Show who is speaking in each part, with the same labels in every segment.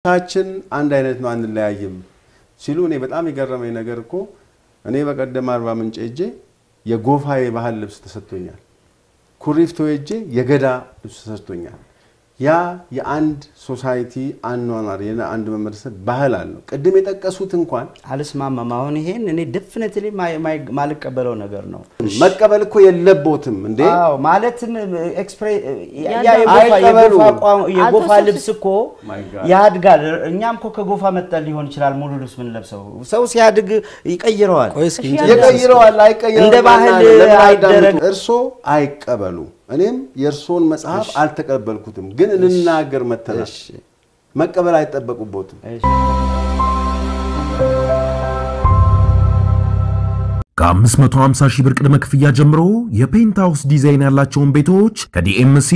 Speaker 1: ታችን አንድ አይነት ነው አንለያይም ሲሉ እኔ በጣም ይገረመኝ ነገር እኮ እኔ በቀደም 40 ምንጭ እጄ የጎፋዬ ባህል ልብስ ተሰጥቶኛል ኩሪፍቶ እጄ የገዳ ልብስ ተሰጥቶኛል ያ የአንድ ሶሳይቲ አንዋናር የአንድ መመረሰብ ባህል አለው ቀድም የጠቀሱት እንኳን
Speaker 2: አልስማማም አሁን ይሄን እኔ ዲፊኒትሊ ማልቀበለው ነገር ነው
Speaker 1: መቀበል እኮ የለቦትም እንዴ
Speaker 2: አዎ ማለትም ኤክስፕሬስ የጎፋ ልብስ እኮ ያድጋል እኛም እኮ ከጎፋ መጣል ሊሆን ይችላል ሙሉ ልብስ ምን ለብሰው ሰው ሲያድግ ይቀይረዋል
Speaker 1: ይቀይረዋል አይቀይረው
Speaker 2: እንደ ባህል አይደረግ
Speaker 1: እርሶ አይቀበሉ እኔም የርሶን መጽሐፍ አልተቀበልኩትም ግን እንናገር መተናሽ መቀበል አይተበቁቦትም
Speaker 3: ከ550 ሺህ ብር ቅድመ ክፍያ ጀምሮ የፔንታውስ ዲዛይን ያላቸውን ቤቶች ከዲኤምሲ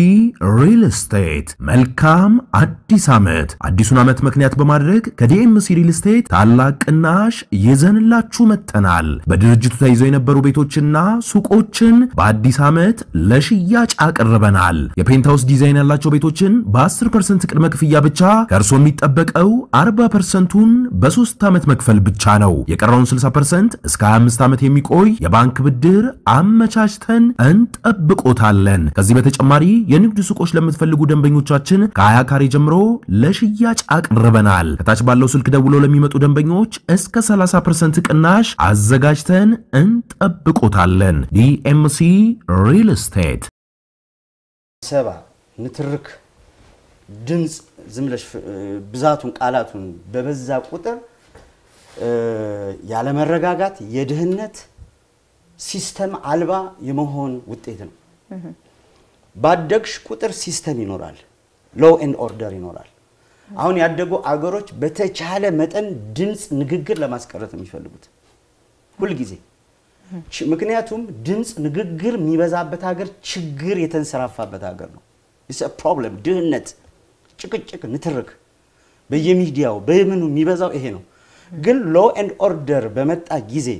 Speaker 3: ሪል ስቴት መልካም አዲስ ዓመት አዲሱን ዓመት ምክንያት በማድረግ ከዲኤምሲ ሪል ስቴት ታላቅ ቅናሽ ይዘንላችሁ መተናል በድርጅቱ ተይዘው የነበሩ ቤቶችና ሱቆችን በአዲስ ዓመት ለሽያጭ አቀርበናል የፔንታውስ ዲዛይን ያላቸው ቤቶችን በ10% ቅድመ ክፍያ ብቻ ከርሶ የሚጠበቀው 40%ን በ3 ዓመት መክፈል ብቻ ነው የቀረውን 60% እስከ 25 ዓመት የሚቆይ የባንክ ብድር አመቻችተን እንጠብቆታለን ከዚህ በተጨማሪ የንግድ ሱቆች ለምትፈልጉ ደንበኞቻችን ከ20 ካሬ ጀምሮ ለሽያጭ አቅርበናል ከታች ባለው ስልክ ደውለው ለሚመጡ ደንበኞች እስከ 30% ቅናሽ አዘጋጅተን እንጠብቆታለን ዲኤምሲ ሪል ስቴት
Speaker 2: ሰባ ንትርክ ድምጽ ዝምለሽ ብዛቱን ቃላቱን በበዛ ቁጥር ያለ መረጋጋት የድህነት ሲስተም አልባ የመሆን ውጤት ነው ባደግሽ ቁጥር ሲስተም ይኖራል ሎው ኤንድ ኦርደር ይኖራል አሁን ያደጉ አገሮች በተቻለ መጠን ድምጽ ንግግር ለማስቀረት የሚፈልጉት ሁሉ ጊዜ ምክንያቱም ድምጽ ንግግር የሚበዛበት ሀገር ችግር የተንሰራፋበት ሀገር ነው it's a problem ድህነት ጭቅጭቅ ንትርክ በየሚዲያው በየምኑ የሚበዛው ይሄ ነው ግን ሎው ኤንድ ኦርደር በመጣ ጊዜ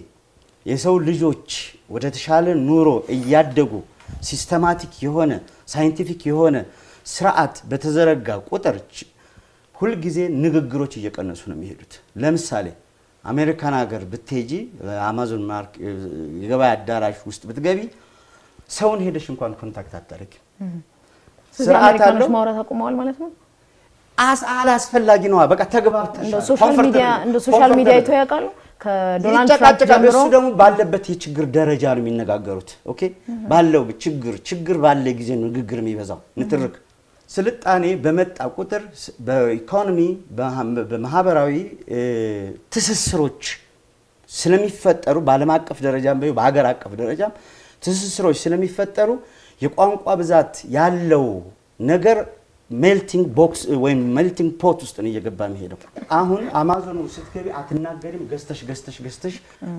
Speaker 2: የሰው ልጆች ወደ ተሻለ ኑሮ እያደጉ ሲስተማቲክ የሆነ ሳይንቲፊክ የሆነ ስርዓት በተዘረጋ ቁጥር ሁሉ ጊዜ ንግግሮች እየቀነሱ ነው የሚሄዱት ለምሳሌ አሜሪካን ሀገር ብትሄጂ አማዞን ማርክ የገበያ አዳራሽ ውስጥ ብትገቢ ሰውን ሄደሽ እንኳን ኮንታክት አታደርጊ
Speaker 4: ስርዓት አለው ማውራት አቁመዋል ማለት ነው
Speaker 2: አላስፈላጊ ነው በቃ ተግባብተሽ
Speaker 4: እንደ ሶሻል ሚዲያ ይተያቃሉ ከዶናልድ ትራምፕ ጀምሮ
Speaker 2: እሱ ደግሞ ባለበት የችግር ደረጃ ነው የሚነጋገሩት ኦኬ ባለው ችግር ባለ ጊዜ ንግግር የሚበዛው ንትርክ ስልጣኔ በመጣ ቁጥር በኢኮኖሚ በማህበራዊ ትስስሮች ስለሚፈጠሩ ባለም አቀፍ ደረጃም በሀገር አቀፍ ደረጃም ትስስሮች ስለሚፈጠሩ የቋንቋ ብዛት ያለው ነገር ሜልቲንግ ቦክስ ወይ ሜልቲንግ ፖት ውስጥ ነው እየገባ የሚሄደው አሁን አማዞን ስትገቢ አትናገሪም ገስተሽ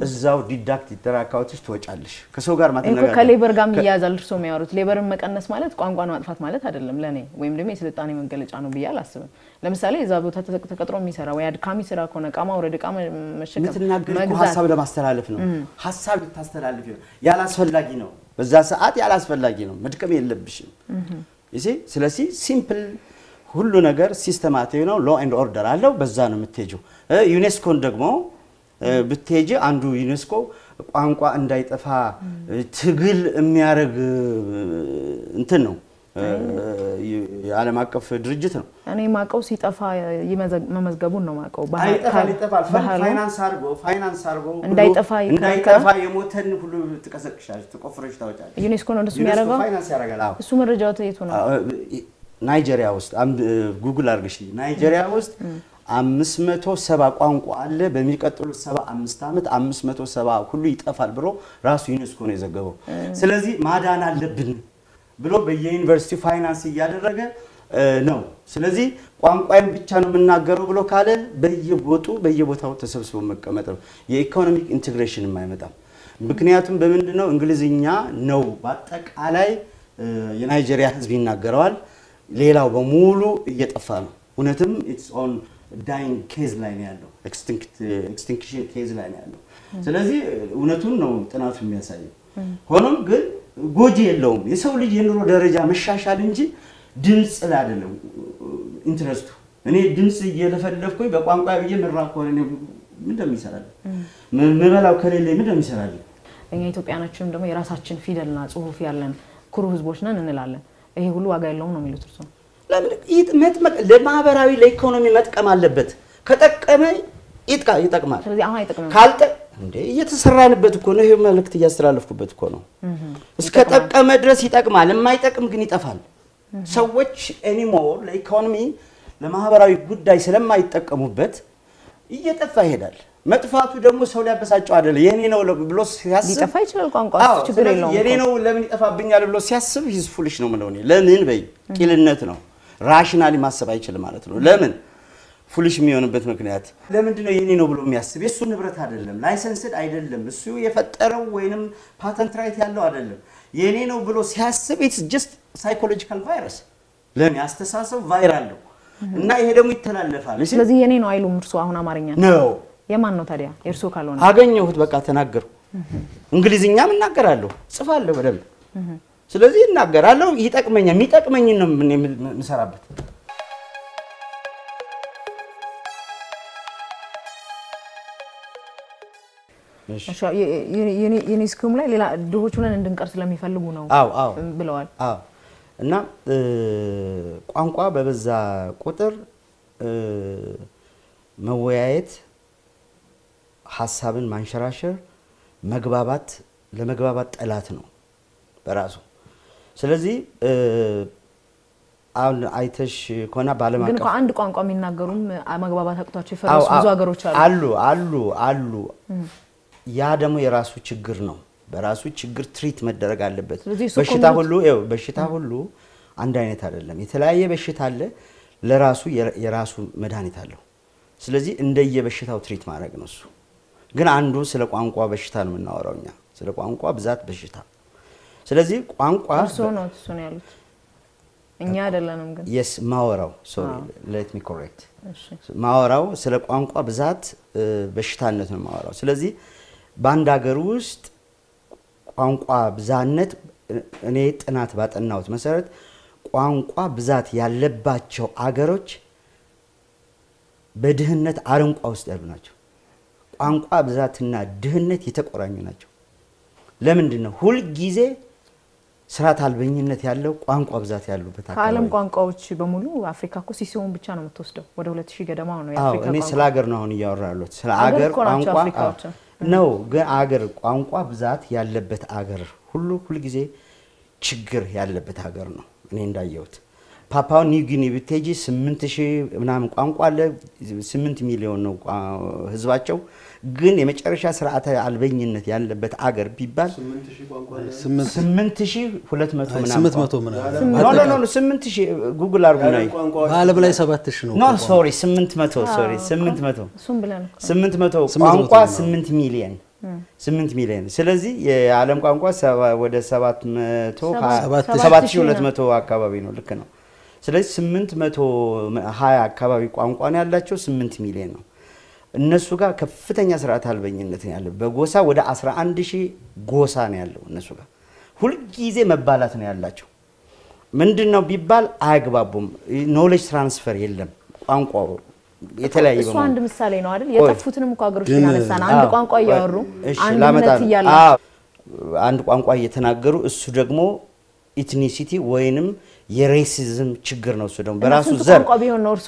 Speaker 2: እዛው ዲዳክት ይተራካውትሽ ተወጫለሽ ከሰው ጋር ማተናገር
Speaker 4: ከሌበር ጋር የሚያዛል እርሶ የሚያወሩት ሌበርን መቀነስ ማለት ቋንቋን ማጥፋት ማለት አይደለም ለኔ ወይም ደግሞ የስልጣኔ መገለጫ ነው ብያል አስበም ለምሳሌ እዛ ቦታ ተቀጥሮ የሚሰራ ወይ አድካሚ ስራ ከሆነ ቃማ ወረደ ቃማ መሸከም
Speaker 2: ምትናገሪው ሐሳብ ለማስተላለፍ ነው ሐሳብ ልታስተላልፍ ነው ያላስፈላጊ ነው በዛ ሰዓት ያላስፈላጊ ነው መድከም የለብሽም እሺ ስለዚህ ሲምፕል ሁሉ ነገር ሲስተማቲክ ነው ሎ ኤንድ ኦርደር አለው በዛ ነው የምትሄጂው ዩኔስኮን ደግሞ ብትሄጂ አንዱ ዩኔስኮ ቋንቋ እንዳይጠፋ ትግል የሚያረግ እንትን ነው የዓለም አቀፍ ድርጅት ነው
Speaker 4: እኔ ማቀው ሲጠፋ መመዝገቡን ነው ማቀው
Speaker 2: ፋይናንስ አርጎ እንዳይጠፋ የሞተን ሁሉ ተቀሰቅሻለች ተቆፍረሽ ታወጣለች
Speaker 4: ዩኔስኮ ነው እንደሱ የሚያረጋው
Speaker 2: ፋይናንስ ያረጋል
Speaker 4: እሱ መረጃው ተየቱ ነው
Speaker 2: ናይጄሪያ ውስጥ ጉግል አርግሽ ናይጄሪያ ውስጥ 570 ቋንቋ አለ በሚቀጥሉ 75 አመት 570 ሁሉ ይጠፋል ብሎ ራሱ ዩኔስኮ ነው የዘገበው ስለዚህ ማዳን አለብን ብሎ በየዩኒቨርሲቲ ፋይናንስ ያደረገ ነው ስለዚህ ቋንቋን ብቻ ነው የምናገረው ብሎ ካለ በየቦታው ተሰብስቦ መቀመጥ ነው የኢኮኖሚክ ኢንተግሬሽን የማይመጣም ምክንያቱም በመንድነው እንግሊዝኛ ነው በአጠቃላይ የናይጄሪያ ህዝብ ይናገራል ሌላው በሙሉ እየጠፋ ነው እውነትም ኢትስ ኦን ዳይንግ ኬዝ ላይ ነው ያለው ኤክስቲንክሽን ኬዝ ላይ ነው ያለው ስለዚህ እውነቱን ነው ጥናቱ የሚያሳየው ሆኖም ግን ጎጂ የለውም የሰው ልጅ የኑሮ ደረጃ መሻሻል እንጂ ድምጽ ላይ አይደለም ኢንትረስቱ እኔ ድምጽ እየለፈለፍኩኝ በቋንቋ ብዬ መራቆር እኔ ምን እንደሚሰራል ምበላው ከሌለ ምን እንደሚሰራል
Speaker 4: እኛ ኢትዮጵያኖችም ደግሞ የራሳችን ፊደልና ጽሁፍ ያለን ኩሩ ህዝቦች ነን እንላለን ይሄ ሁሉ ዋጋ የለውም ነው የሚሉት እርሱ
Speaker 2: ለምን ይጥመጥ ለማህበራዊ ለኢኮኖሚ መጥቀም አለበት ከጠቀመ ይጠቅማል
Speaker 4: ስለዚህ አሁን አይጠቅምም
Speaker 2: ካልጠ እንዴ እየተሰራንበት እኮ ነው ይሄ መልእክት እያስተላለፍኩበት እኮ ነው እስከ ጠቀመ ድረስ ይጠቅማል የማይጠቅም ግን ይጠፋል ሰዎች ኤኒሞር ለኢኮኖሚ ለማህበራዊ ጉዳይ ስለማይጠቀሙበት እየጠፋ ይሄዳል መጥፋቱ ደግሞ ሰው ሊያበሳጨው አይደለ የኔ ነው ብሎ ሲያስብ
Speaker 4: ሊጠፋ ይችላል ቋንቋ ችግር የለውም
Speaker 2: የኔ ነው ለምን ይጠፋብኛል ብሎ ሲያስብ ሂዝ ፉሊሽ ነው ማለት ነው ለምን በይ ቂልነት ነው ራሽናሊ ማሰብ አይችልም ማለት ነው ለምን ፉሊሽ የሚሆንበት ምክንያት ለምንድነው የኔ ነው ብሎ የሚያስብ የሱ ንብረት አይደለም ላይሰንስድ አይደለም እሱ የፈጠረው ወይንም ፓተንት ራይት ያለው አይደለም የኔ ነው ብሎ ሲያስብ ኢትስ ጀስት ሳይኮሎጂካል ቫይረስ ለምን ያስተሳሰብ ቫይራል ነው እና ይሄ ደግሞ ይተላለፋል
Speaker 4: ስለዚህ የኔ ነው አይሉም እርሱ አሁን አማርኛ
Speaker 2: ነው
Speaker 4: የማን ነው ታዲያ የእርሱ ካልሆነ
Speaker 2: አገኘሁት በቃ ተናገርኩ እንግሊዝኛም እናገራለሁ ጽፋለሁ በደንብ ስለዚህ እናገራለሁ ይጠቅመኛል የሚጠቅመኝ ነው የምሰራበት
Speaker 4: እሺ ዩኔስኮም ላይ ሌላ ድሆቹን እንድንቀር ስለሚፈልጉ ነው ብለዋል
Speaker 2: እና ቋንቋ በበዛ ቁጥር መወያየት ሐሳብን ማንሸራሸር መግባባት ለመግባባት ጠላት ነው በራሱ ስለዚህ አሁን አይተሽ ኮና ባለማቀፍ
Speaker 4: ግን አንድ ቋንቋ የሚናገሩም መግባባት አቅቷቸው ይፈርሱ ብዙ ሀገሮች
Speaker 2: አሉ ያ ደግሞ የራሱ ችግር ነው በራሱ ችግር ትሪት መደረግ አለበት በሽታ ሁሉ አንድ አይነት አይደለም የተለያየ በሽታ አለ ለራሱ የራሱ መድኃኒት አለው ስለዚህ እንደየበሽታው ትሪት ማድረግ ነው እሱ ግን አንዱ ስለ ቋንቋ በሽታ ነው የምናወራውኛ ስለ ቋንቋ ብዛት በሽታ ስለዚህ ቋንቋ
Speaker 4: እሱ ነው ያሉት እኛ አይደለንም ግን
Speaker 2: yes ማወራው sorry let me correct ማወራው ስለ ቋንቋ ብዛት በሽታነት ነው ማወራው ስለዚህ ባንድ ሀገር ውስጥ ቋንቋ ብዛነት እኔ ጥናት ባጠናውት መሰረት ቋንቋ ብዛት ያለባቸው አገሮች በድህነት አረንቋ ውስጥ ያሉ ናቸው ቋንቋ ብዛትና ድህነት የተቆራኙ ናቸው ለምንድን ነው ሁሉ ጊዜ ስራት አልበኝነት ያለው ቋንቋ ብዛት ያሉበት አካባቢ
Speaker 4: ከዓለም ቋንቋዎች በሙሉ አፍሪካ እኮ ሲሲውን ብቻ ነው የምትወስደው ወደ 2000 ገደማ ነው የአፍሪካ ቋንቋ
Speaker 2: እኔ ስለ ሀገር ነው አሁን ያወራሉት ስለ ሀገር ቋንቋ ነው ግን ሀገር ቋንቋ ብዛት ያለበት ሀገር ሁሉ ጊዜ ችግር ያለበት ሀገር ነው እኔ እንዳየሁት ፓፓው ኒው ጊኒ ብትጂ 8000 ምናምን ቋንቋ አለ 8 ሚሊዮን ነው ህዝባቸው ግን የመጨረሻ ስርዓተ አልበኝነት ያለበት ሀገር ቢባል 8200 ምናምን
Speaker 1: 800 ምናምን
Speaker 2: ኖ 8000 ጉግል አርጉ ላይ
Speaker 1: ዓለም ላይ 7000 ነው
Speaker 2: ኖ ሶሪ 800
Speaker 4: እሱም ብለን
Speaker 2: 800 ቋንቋ 8 ሚሊዮን 8 ሚሊዮን ስለዚህ የዓለም ቋንቋ ወደ 7200 አካባቢ ነው ልክ ነው ስለዚህ 820 አካባቢ ቋንቋ ነው ያላቸው 8 ሚሊዮን ነው እነሱ ጋር ከፍተኛ ስርዓት አልበኝነት ነው ያለው በጎሳ ወደ 11000 ጎሳ ነው ያለው እነሱ ጋር ሁሉ ጊዜ መባላት ነው ያላቸው ምንድነው ቢባል አይግባቡም ኖሌጅ ትራንስፈር የለም ቋንቋው የተለያየ
Speaker 4: እሱ አንድ ምሳሌ ነው አይደል የጠፉትንም እኮ ሀገሮች ያነሳና አንድ ቋንቋ ያወሩ አንድነት ይያላ
Speaker 2: አንድ ቋንቋ እየተናገሩ እሱ ደግሞ ኢትኒሲቲ ወይንም የሬሲዝም ችግር ነው እሱ ደግሞ በራሱ ዘር
Speaker 4: ቋንቋ ቢሆን ነው እርሱ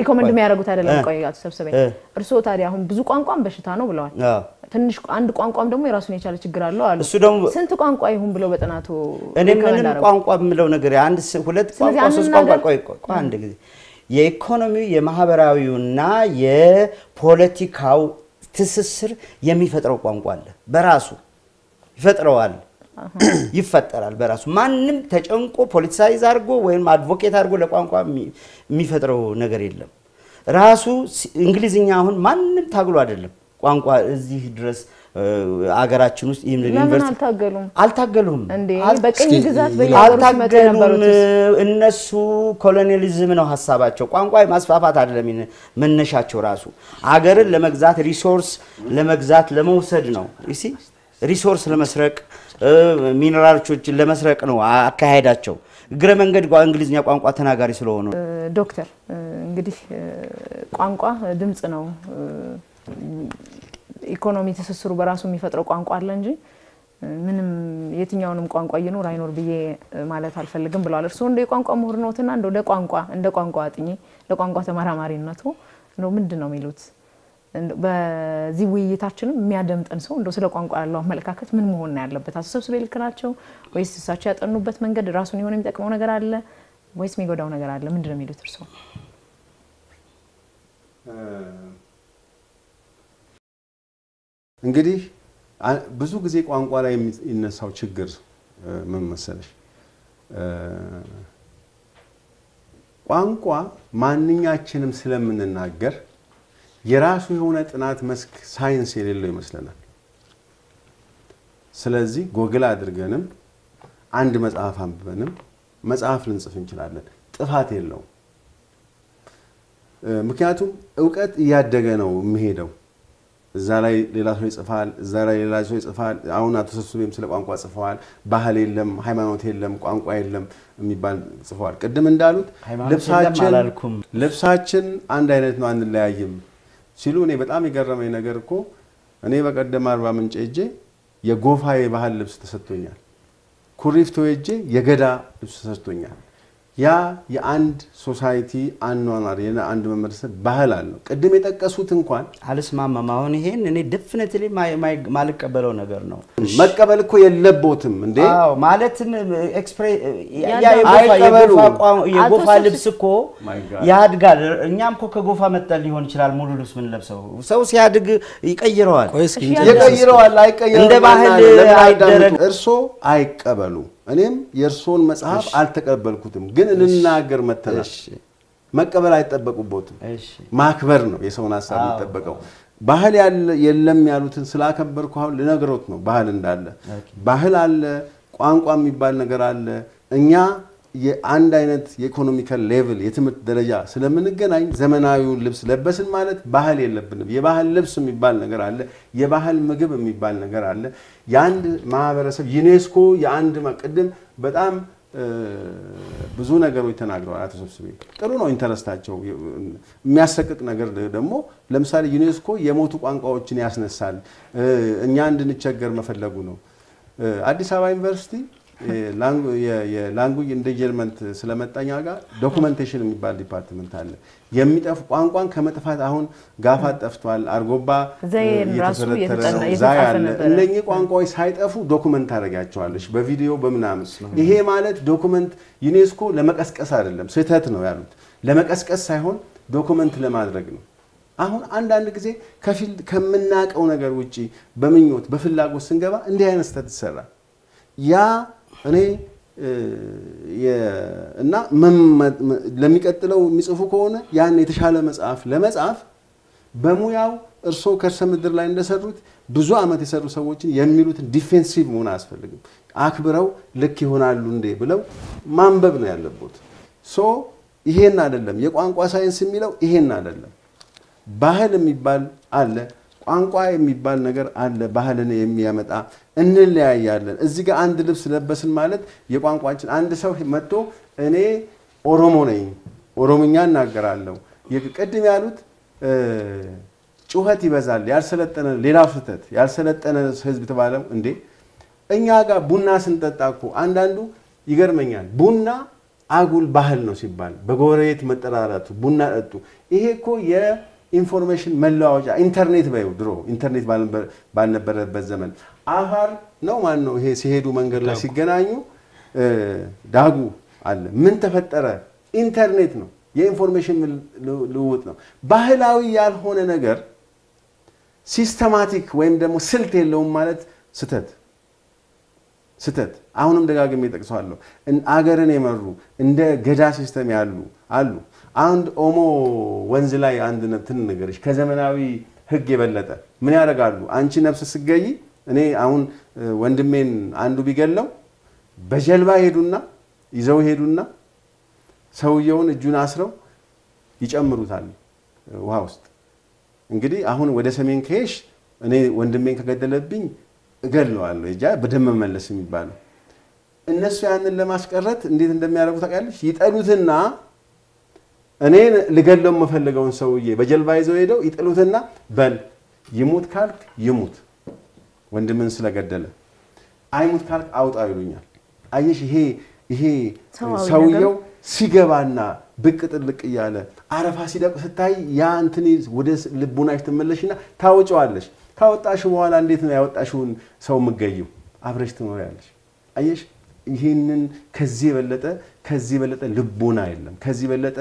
Speaker 4: ሪኮመንድ የሚያደርጉት አይደለም ቆይ ተሰብስበኝ እርሱ ታዲያ አሁን ብዙ ቋንቋም በሽታ ነው ብለዋል ትንሽ አንድ ቋንቋም ደግሞ የራሱን የቻለ ችግር አለው አሉ
Speaker 2: እሱ ደግሞ
Speaker 4: ስንት ቋንቋ ይሁን ብለው በጥናቱ
Speaker 2: እኔ ምንም ቋንቋ ምለው ነገር አንድ ሁለት ቋንቋ ሶስት ቋንቋ ቆይ አንድ ጊዜ የኢኮኖሚ የማህበራዊውና የፖለቲካው ትስስር የሚፈጥረው ቋንቋ አለ በራሱ ይፈጥረዋል ይፈጠራል በራሱ ማንንም ተጨንቆ ፖለቲሳይዝ አድርጎ ወይም አድቮኬት አድርጎ ለቋንቋ የሚፈጥረው ነገር የለም ራሱ እንግሊዝኛ አሁን ማንንም ታግሎ አይደለም ቋንቋ እዚህ ድረስ አገራችን ውስጥ
Speaker 4: ዩኒቨርሲቲ
Speaker 2: አልታገሉም
Speaker 4: እንዴ በቀኝ ግዛት በየሀገሩ መተነበሩት
Speaker 2: እነሱ ኮሎኒያሊዝም ነው ሐሳባቸው ቋንቋ ማስፋፋት አይደለም መነሻቸው ራሱ አገርን ለመግዛት ሪሶርስ ለመግዛት ለመውሰድ ነው እሺ ሪሶርስ ለመስረቅ ሚነራሎችን ለመስረቅ ነው አካሄዳቸው እግረ መንገድ እንግሊዝኛ ቋንቋ ተናጋሪ ስለሆኑ
Speaker 4: ዶክተር እንግዲህ ቋንቋ ድምጽ ነው ኢኮኖሚ ተሰስሩ በራሱ የሚፈጥረው ቋንቋ አለ እንጂ ምንም የትኛውንም ቋንቋ ይኖር አይኖር ብዬ ማለት አልፈልግም ብለዋል እርሱ እንደ ቋንቋ ምሁር ነውና እንደ ቋንቋ አጥኚ ለቋንቋ ተመራማሪነቱ ነው ምንድነው የሚሉት በዚህ ውይይታችንም የሚያደምጠን ሰው እንደው ስለ ቋንቋ ያለው አመለካከት ምን መሆን ነው ያለበት አስተሳሰብ ልክናቸው ወይስ እሳቸው ያጠኑበት መንገድ ራሱን የሆነ የሚጠቅመው ነገር አለ ወይስ የሚጎዳው ነገር አለ ምንድነው የሚሉት እርሱ
Speaker 1: እንግዲህ ብዙ ጊዜ ቋንቋ ላይ የሚነሳው ችግር ምን መሰለሽ ቋንቋ ማንኛችንም ስለምንናገር የራሱ የሆነ ጥናት መስክ ሳይንስ የሌለው ይመስለናል ስለዚህ ጎግል አድርገንም አንድ መጽሐፍ አንብበንም መጽሐፍ ልንጽፍ እንችላለን ጥፋት የለው ምክንያቱም ዕውቀት እያደገ ነው የሚሄደው እዛ ላይ ሌላ ሰው ይጽፋል እዛ ላይ ሌላ ሰው ይጽፋል አሁን አተሰሱብም ስለ ቋንቋ ጽፈዋል ባህል የለም ሃይማኖት የለም ቋንቋ የለም የሚባል ጽፈዋል ቅድም እንዳሉት ልብሳችን አንድ አይነት ነው አንለያይም ሲሉ እኔ በጣም የገረመኝ ነገር እኮ እኔ በቀደም አርባ ምንጭ ሄጄ የጎፋዬ ባህል ልብስ ተሰጥቶኛል ኩሪፍቶ ሄጄ የገዳ ልብስ ተሰጥቶኛል ያ የአንድ ሶሳይቲ አኗኗር የአንድ መመረሰብ ባህል አለው ቅድም የጠቀሱት እንኳን
Speaker 2: አልስማማም አሁን ይሄን እኔ ዴፊኒትሊ ማልቀበለው ነገር ነው
Speaker 1: መቀበል እኮ የለቦትም እንዴ
Speaker 2: አዎ ማለትም ኤክስፕሬስ የጎፋ ልብስ እኮ ያድጋል እኛም እኮ ከጎፋ መጣል ሊሆን ይችላል ሙሉ ልብስ ምን ለብሰው ሰው ሲያድግ ይቀይረዋል
Speaker 1: አይቀየረው
Speaker 2: እንደ ባህል አይደረግ
Speaker 1: እርሶ አይቀበሉ እኔም የርሶን መጽሐፍ አልተቀበልኩትም ግን እንናገር መተናል መቀበል አይተበቁቦትም ማክበር ነው የሰውን ሐሳብ የሚጠበቀው ባህል የለም ያሉትን ስላከበርኩ አሁን ለነገሮት ነው ባህል እንዳለ ባህል አለ ቋንቋ የሚባል ነገር አለ እኛ የአንድ አይነት የኢኮኖሚካል ሌቭል የትምህርት ደረጃ ስለምንገናኝ ዘመናዊውን ልብስ ለበስን ማለት ባህል የለብንም የባህል ልብስ የሚባል ነገር አለ የባህል ምግብ የሚባል ነገር አለ ያንድ ማህበረሰብ ዩኔስኮ ያንድ ማቀደም በጣም ብዙ ነገሮች ተናግረዋል አተሰብስበ ጥሩ ነው ኢንተረስታቸው የሚያሰቅቅ ነገር ደግሞ ለምሳሌ ዩኔስኮ የሞቱ ቋንቋዎችን ያስነሳል እኛ እንድንቸገር መፈለጉ ነው አዲስ አበባ ዩኒቨርሲቲ የላንጉዌጅ ኢንዲጀርመንት ስለመጣኛ ጋር ዶኩሜንቴሽን የሚባል ዲፓርትመንት አለ የሚጠፍ ቋንቋን ከመጥፋት አሁን ጋፋት ጠፍቷል አርጎባ
Speaker 4: የተፈለተረ
Speaker 1: እነኚህ ቋንቋዎች ሳይጠፉ ዶኩሜንት አደረጋቸዋለሽ በቪዲዮ በመናምስ ይሄ ማለት ዶኩሜንት ዩኔስኮ ለመቀስቀስ አይደለም ስህተት ነው ያሉት ለመቀስቀስ ሳይሆን ዶኩሜንት ለማድረግ ነው አሁን አንድ ጊዜ ከፊል ከመናቀው ነገር ውጪ በመኞት በፍላጎት ስንገባ እንዲህ አይነት ስህተት ይሰራል ያ እኔ እና ለሚቀጥለው የሚጽፉ ከሆነ ያን የተሻለ መጽሐፍ ለመጻፍ በሙያው እርሶ ከርሰ ምድር ላይ እንደሰሩት ብዙ አመት የሰሩ ሰዎችን የሚሉትን ዲፌንሲቭ መሆን አስፈልግም አክብረው ልክ ይሆናሉ እንዴ ብለው ማንበብ ነው ያለበት ሶ ይሄን አይደለም የቋንቋ ሳይንስ የሚለው ይሄን አይደለም ባህል የሚባል አለ ቋንቋ የሚባል ነገር አለ ባህልን የሚያመጣ እንለያያለን እዚህ ጋር አንድ ልብስ ለበስን ማለት የቋንቋችን አንድ ሰው መጥቶ እኔ ኦሮሞ ነኝ ኦሮሞኛ እናገራለሁ የቀድም ያሉት ጩኸት ይበዛል ያልሰለጠነ ሌላው ፍተት ያልሰለጠነ ህዝብ ተባለው እንዴ እኛ ጋር ቡና ስንጠጣኩ አንዳንዱ ይገርመኛል ቡና አጉል ባህል ነው ሲባል በጎረቤት መጠራራቱ ቡና ጠጡ ይሄኮ ኢንፎርሜሽን መለዋወጫ ኢንተርኔት ባይው ድሮ ኢንተርኔት ባልነበረበት ዘመን አፋር ነው ማን ነው ይሄ ሲሄዱ መንገድ ላይ ሲገናኙ ዳጉ አለ ምን ተፈጠረ ኢንተርኔት ነው የኢንፎርሜሽን ልውውጥ ነው ባህላዊ ያልሆነ ነገር ሲስተማቲክ ወይም ደግሞ ስልት የለውም ማለት ስተት አሁንም ደጋግሜ ተጠቅሷለሁ አገርን የመሩ እንደ ገዳ ሲስተም ያሉ አሉ አንድ ኦሞ ወንዝ ላይ አንድ ነጥን ነገርሽ ከዘመናዊ ህግ የበለጠ ምን ያደርጋሉ አንቺ ነፍስ ስገይ እኔ አሁን ወንድሜን አንዱ ቢገለው በጀልባ ይዘው ሄዱና ሰውየውን እጁን አስረው ይጨምሩታል ውሃ ውስጥ እንግዲህ አሁን ወደ ሰሜን ከሄሽ እኔ ወንድሜን ከገደለብኝ እገለዋለሁ እጃ በደም መመለስ የሚባለው እነሱ ያንን ለማስቀረት እንዴት እንደሚያደርጉ ታውቃለሽ? ይጠሉትና እኔን ልገለው የምፈልገውን ሰውዬ በጀልባ ይዘው ሄደው ይጠሉትና በል ይሙት ካልክ ይሙት ወንድምን ስለገደለ አይሙት ካልክ አውጣው ይሉኛል። አየሽ ይሄ ሰውየው ሲገባና ብቅ ጥልቅ እያለ አረፋ ሲደቅ ስታይ ያ እንትን ወደ ልቡናሽ ትመለሽና ታወጪዋለሽ። ካወጣሽ በኋላ እንዴት ነው ያወጣሽውን ሰው ምገየው? አብረሽ ትኖሪያለሽ። አየሽ ይሄንን ከዚህ በለጠ ልቡና የለም። ከዚህ በለጠ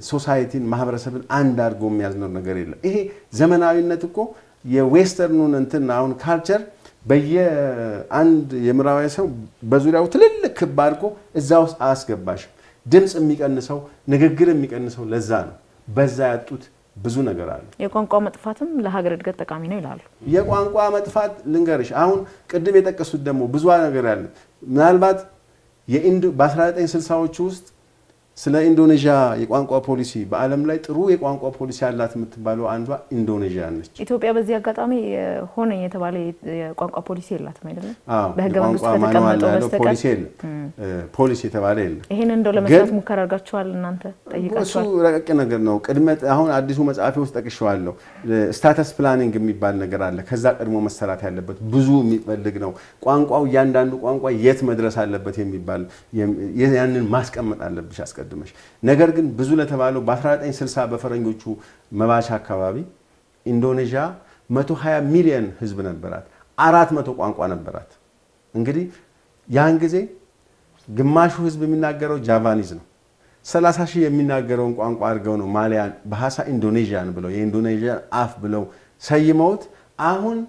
Speaker 1: ሶሳይቲን ማህበረሰብን አንድ አድርጎ የሚያዝነው ነገር የለም። ይሄ ዘመናዊነት እኮ የዌስተርኑን እንትን አሁን ካልቸር በየአንድ የምዕራባዊ ሰው በዙሪያው ትልልቅ ክብ አድርጎ እዛ ውስጥ አያስገባሽም። ድምጽ የሚቀንሰው ንግግር የሚቀንሰው ለዛ ነው። በዛ ያጡት ብዙ ነገር አለ። የቋንቋ መጥፋትም ለሀገር እድገት ጠቃሚ ነው ይላሉ። የቋንቋ መጥፋት ልንገርሽ አሁን ቅድም የጠቀሱት ደግሞ ብዙ ነገር አለ። ምናልባት በ1960ዎቹ ውስጥ ስለ ኢንዶኔዥያ የቋንቋ ፖሊሲ በዓለም ላይ ጥሩ የቋንቋ ፖሊሲ ያላት የምትባለው አንዷ ኢንዶኔዥያ ነች። ኢትዮጵያ በዚህ አጋጣሚ ሆነ የተባለ የቋንቋ ፖሊሲ የላትም አይደለም? በህገ መንግስቱ ከተቀመጠው በስተቀር ፖሊሲ የተባለ የለም። ይሄን እንደው ለመስራት ሙከራ አድርጋችኋል እናንተ? ጠይቃችኋል? እሱ ረቀቅ ነገር ነው። ቅድመ አሁን አዲሱ መጽሐፊ ውስጥ ጠቅሼዋለሁ። ስታተስ ፕላኒንግ የሚባል ነገር አለ። ከዛ ቀድሞ መሰራት ያለበት ብዙ የሚፈልግ ነው። ቋንቋው እያንዳንዱ ቋንቋ የት መድረስ አለበት የሚባል ያንን ማስቀመጥ አለብሽ አስቀድመሽ። ነገር ግን ብዙ ለተባለው በ1960 በፈረንጆቹ መባቻ አካባቢ ኢንዶኔዥያ 120 ሚሊዮን ህዝብ ነበራት። 400 ቋንቋ ነበራት። እንግዲህ ያን ጊዜ ግማሹ ህዝብ የሚናገረው ጃቫኒዝ ነው። 30 ሺህ የሚናገረውን ቋንቋ አድርገው ነው ማሊያን ባህሳ ኢንዶኔዥያን ብለው የኢንዶኔዥያ አፍ ብለው ሰይመውት አሁን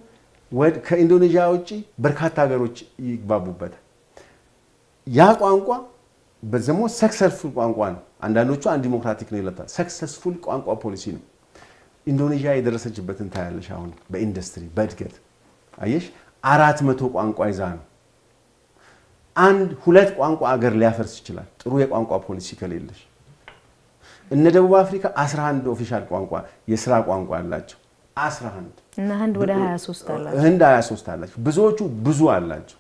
Speaker 1: ከኢንዶኔዥያ ውጪ በርካታ ሀገሮች ይግባቡበታል። ያ ቋንቋ በዘሞ ሰክሰስፉል ቋንቋ ነው። አንዳንዶቹ አንዲሞክራቲክ ነው ይላታል። ሰክሰስፉል ቋንቋ ፖሊሲ ነው። ኢንዶኔዥያ የደረሰችበትን ታያለሽ። አሁን በኢንዱስትሪ በእድገት አየሽ 400 ቋንቋ ይዛ ነው። ሁለት ቋንቋ አገር ሊያፈርስ ይችላል ጥሩ የቋንቋ ፖሊሲ ከሌለሽ። እነ ደቡብ አፍሪካ 11 ኦፊሻል ቋንቋ የሥራ ቋንቋ አላቸው። 11 እና ህንድ ወደ 23 አላቸው። ህንድ 23 አላቸው። ብዙዎቹ ብዙ አላቸው።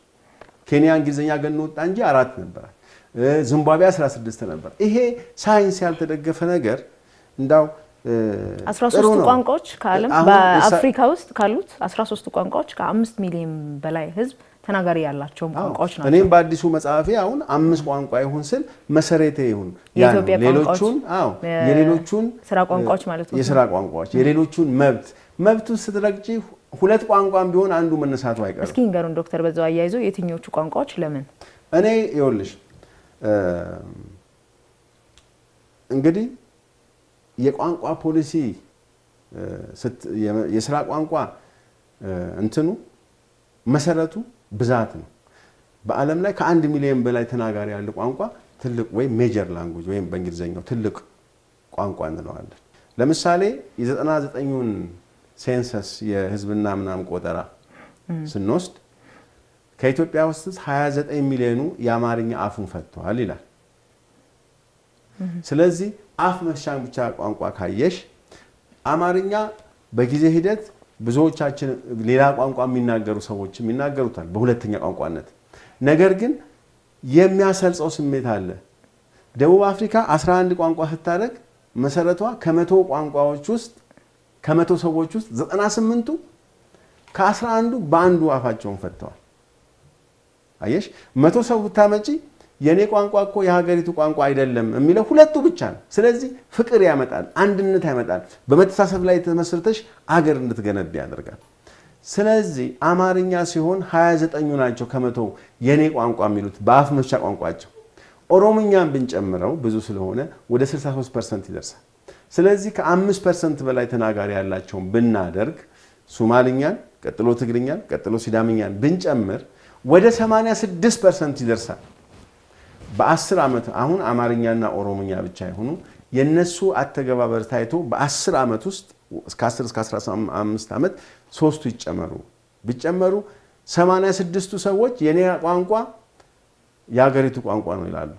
Speaker 1: ኬንያ እንግሊዝኛ ገን ወጣ እንጂ 4 ነበር። ዚምባብዌ 16 ነበር። ይሄ ሳይንስ ያልተደገፈ ነገር እንዳው 13 ቋንቋዎች ከዓለም በአፍሪካ ውስጥ ካሉት 13 ቋንቋዎች ከ5 ሚሊዮን በላይ ህዝብ ተናጋሪ ያላቸው ቋንቋዎች ናቸው። እኔም በአዲሱ መጽሐፌ አሁን 5 ቋንቋ ይሁን ስል መሰረቴ ይሁን የሌሎቹን ስራ ቋንቋዎች ማለት ነው። የስራ ቋንቋዎች የሌሎቹን መብቱ ስትረግጪ ሁለት ቋንቋም ቢሆን አንዱ መነሳቱ አይቀርም። እስኪ እንገሩን ዶክተር በዛው አያይዞ የትኞቹ ቋንቋዎች ለምን? እኔ ይኸውልሽ እንግዲህ የቋንቋ ፖሊሲ የስራ ቋንቋ እንትኑ መሰረቱ ብዛት ነው። በዓለም ላይ ከ1 ሚሊዮን በላይ ተናጋሪ ያለ ቋንቋ ትልቅ ወይ ሜጀር ላንጉዌጅ ወይም በእንግሊዘኛው ትልቅ ቋንቋ እንለዋለን። ለምሳሌ የ99ን ሴንሰስ የህዝብና ምናምን ቆጠራ ስንወስድ ከኢትዮጵያ ውስጥ 29 ሚሊዮኑ የአማርኛ አፉን ፈቷል ይላል። ስለዚህ አፍ መፍቻ ብቻ ቋንቋ ካየሽ አማርኛ በጊዜ ሂደት ብዙዎቻችን ሌላ ቋንቋ የሚናገሩ ሰዎች የሚናገሩታል በሁለተኛ ቋንቋነት። ነገር ግን የሚያሰልጸው ስሜት አለ። ደቡብ አፍሪካ 11 ቋንቋ ስታደርግ መሰረቷ ከ100 ቋንቋዎች ውስጥ ከ100 ሰዎች ውስጥ 98ቱ ከ11ዱ በአንዱ አፋቸውን ፈተዋል። አየሽ 100 ሰው ብታመጪ የኔ ቋንቋ እኮ የሀገሪቱ ቋንቋ አይደለም የሚለው ሁለቱ ብቻ ነው። ስለዚህ ፍቅር ያመጣል፣ አንድነት ያመጣል። በመተሳሰብ ላይ ተመስርተሽ አገር እንድትገነቢ ያደርጋል። ስለዚህ አማርኛ ሲሆን 29ኙ ናቸው ከ100 የኔ ቋንቋ የሚሉት በአፍ መፍቻ ቋንቋቸው። ኦሮምኛን ብንጨምረው ብዙ ስለሆነ ወደ 63% ይደርሳል። ስለዚህ ከ5% በላይ ተናጋሪ ያላቸውን ብናደርግ ሶማሊኛን፣ ቀጥሎ ትግርኛን፣ ቀጥሎ ሲዳምኛን ብንጨምር ወደ 86% ይደርሳል። በ10 ዓመት አሁን አማርኛና ኦሮሞኛ ብቻ ይሆኑ የነሱ አተገባበር ታይቶ በ10 ዓመት ውስጥ እስከ 10 እስከ 15 ዓመት ሶስቱ ቢጨመሩ 86ቱ ሰዎች የኔ ቋንቋ የሀገሪቱ ቋንቋ ነው ይላሉ።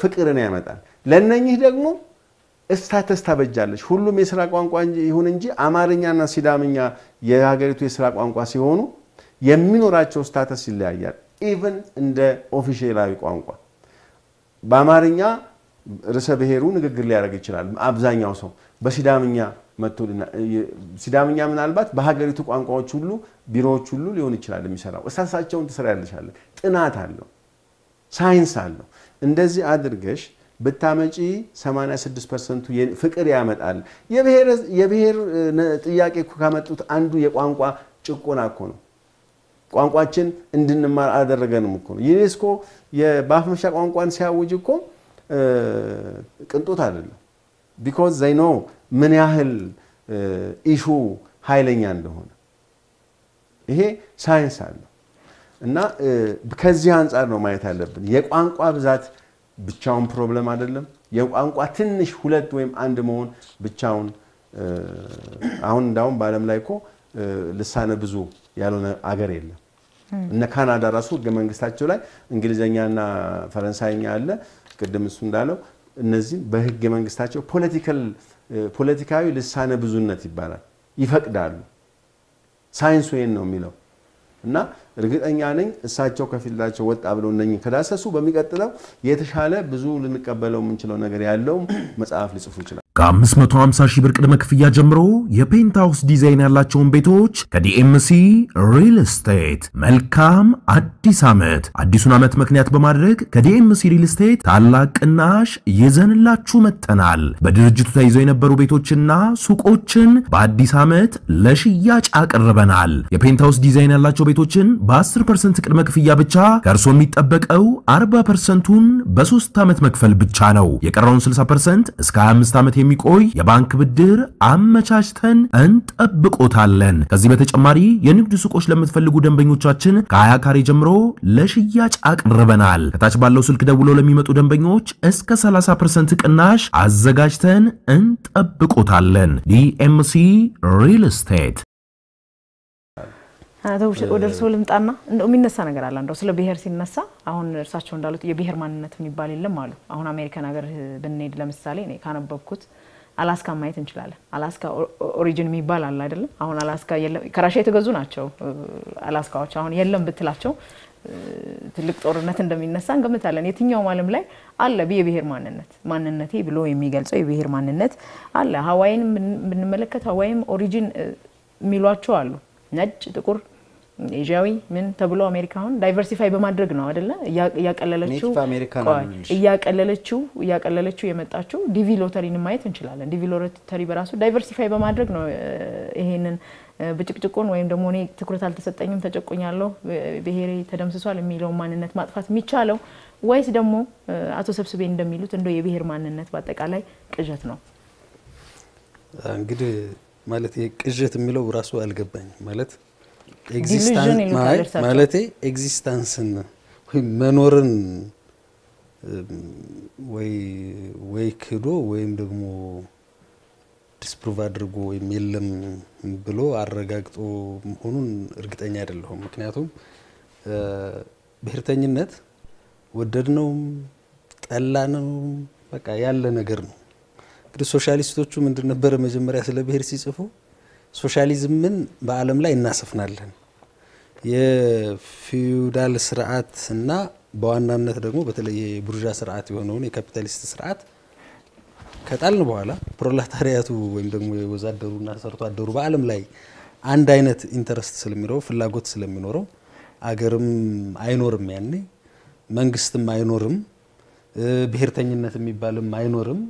Speaker 1: ፍቅርን ያመጣል። ለነኚህ ደግሞ ስታተስ ታበጃለሽ። ሁሉም የሥራ ቋንቋ ይሁን እንጂ አማርኛና ሲዳምኛ የሀገሪቱ የሥራ ቋንቋ ሲሆኑ የሚኖራቸው ስታተስ ይለያያል። ኢቭን እንደ ኦፊሻላዊ ቋንቋ በአማርኛ ርዕሰ ብሔሩ ንግግር ሊያደርግ ይችላል አብዛኛው ሰው በሲዳምኛ መጥቶልና ሲዳምኛ ምናልባት በሀገሪቱ ቋንቋዎች ሁሉ ቢሮዎች ሁሉ ሊሆን ይችላል የሚሰራው እሳሳቸውን ትሰራያለሻለ ጥናት አለው ሳይንስ አለው እንደዚህ አድርገሽ በታመጪ 86% ፍቅር ያመጣል የብሔር ጥያቄ ካመጡት አንዱ የቋንቋ ጭቆና እኮ ነው ቋንቋችን እንድንማር አደረገንም እኮ ነው ዩኔስኮ የባፍ መፍቻ ቋንቋን ሲያውጅ እኮ ቅንጦት አይደለም because they know ምን ያህል ኢሹ ኃይለኛ እንደሆነ ይሄ ሳይንስ አለው እና ከዚህ አንፃር ነው ማየት ያለብን የቋንቋ ብዛት ብቻውን ፕሮብለም አይደለም የቋንቋ ትንሽ ሁለት ወይም አንድ መሆን ብቻውን አሁን እንዳውም በአለም ላይ እኮ ልሳነ ብዙ ያልሆነ አገር የለም እና ካናዳ ራሱ ህገ መንግስታቸው ላይ እንግሊዘኛና ፈረንሳይኛ አለ ቅድም እሱ እንዳለው እነዚህ በህገ መንግስታቸው ፖለቲካዊ ልሳነ ብዙነት ይባላል ይፈቅዳሉ ሳይንሱ ይሄን ነው የሚለው እና እርግጠኛ ነኝ እሳቸው ከፊልዳቸው ወጣ ብለው እነኚህ ከዳሰሱ በሚቀጥለው የተሻለ ብዙ ልንቀበለው የምንችለው ነገር ያለው መጽሐፍ ሊጽፉ ይችላል
Speaker 3: ከ550 ሺህ ብር ቅድመ ክፍያ ጀምሮ የፔንታውስ ዲዛይን ያላቸውን ቤቶች ከዲኤምሲ ሪል ስቴት መልካም አዲስ ዓመት አዲሱን ዓመት ምክንያት በማድረግ ከዲኤምሲ ሪል ስቴት ታላቅ ቅናሽ ይዘንላችሁ መጥተናል በድርጅቱ ተይዘው የነበሩ ቤቶችና ሱቆችን በአዲስ ዓመት ለሽያጭ አቅርበናል የፔንታውስ ዲዛይን ያላቸው ቤቶችን በ10% ቅድመ ክፍያ ብቻ ከርሶ የሚጠበቀው 40%ን በ3 ዓመት መክፈል ብቻ ነው የቀረውን 60% እስከ 25 ዓመት የሚቆይ የባንክ ብድር አመቻችተን እንጠብቆታለን ከዚህ በተጨማሪ የንግድ ሱቆች ለምትፈልጉ ደንበኞቻችን ከ20 ካሬ ጀምሮ ለሽያጭ አቅርበናል ከታች ባለው ስልክ ደውሎ ለሚመጡ ደንበኞች እስከ 30% ቅናሽ አዘጋጅተን እንጠብቆታለን ዲኤምሲ ሪል ስቴት
Speaker 4: ወደርሶ ልምጣና እንደው የሚነሳ ነገር አለ እንደው ስለ ብሔር ሲነሳ አሁን እርሳቸው እንዳሉት የብሔር ማንነት ምን ይባል የለም አሉ አሁን አሜሪካን ሀገር ብንሄድ ለምሳሌ እኔ ካነበብኩት አላስካ ማየት እንችላለን አላስካ ኦሪጂን የሚባል አለ አይደል አሁን አላስካ የለም ከራሻ የተገዙ ናቸው አላስካዎች አሁን የለም ብትላቸው ትልቅ ጦርነት እንደሚነሳ እንገምታለን የትኛው ዓለም ላይ አለ የብሔር ማንነቴ ብሎ የሚገልጸው የብሔር ማንነት አለ ሃዋይን ብንመለከት ሃዋይም ኦሪጂን የሚሏቸው አሉ ነጭ ጥቁር ኤዥያዊ ምን ተብሎ አሜሪካውን ዳይቨርሲፋይ በማድረግ ነው አይደለ ያቀለለችው የመጣችው ዲቪ ሎተሪን ማየት እንችላለን ዲቪ ሎተሪ በራሱ ዳይቨርሲፋይ በማድረግ ነው ይሄንን በጭቅጭቁን ወይም ደግሞ እኔ ትኩረት አልተሰጠኝም ተጨቆኛለሁ ብሔሬ ተደምስሷል የሚለው ማንነት ማጥፋት የሚቻለው ወይስ ደግሞ አቶ ሰብስቤ እንደሚሉት እንደው የብሔር ማንነት በአጠቃላይ ቅዠት ነው
Speaker 5: እንግዲህ ማለት ቅዠት የሚለው ራሱ አልገባኝ ማለት ኤግዚስተንስ ማለት ኤግዚስተንስን ወይ መኖርን ወይ ክዶ ወይም ደግሞ ዲስፕሩቭ አድርጎ ወይም የለም ብሎ አረጋግጦ መሆኑን እርግጠኛ አይደለሁም ምክንያቱም ብሔርተኝነት ወደድነው ጠላነው በቃ ያለ ነገር ነው እንግዲህ ሶሻሊስቶቹ ምንድነበር መጀመሪያ ስለ ብሔር ሲጽፉ ሶሻሊዝምን በአለም ላይ እናሰፍናለን የፊውዳል ስርዓት እና በዋናነት ደግሞ በተለይ የቡርዣ ስርዓት የሆነው የካፒታሊስት ስርዓት ከጣልን በኋላ ፕሮሌታሪያቱ ወይም ደግሞ የወዛደሩና ሰርቶ አደሩ በአለም ላይ አንድ አይነት ኢንተረስት ስለሚኖረው ፍላጎት ስለሚኖረው አገርም አይኖርም ያኔ መንግስትም አይኖርም ብሔርተኝነት የሚባልም አይኖርም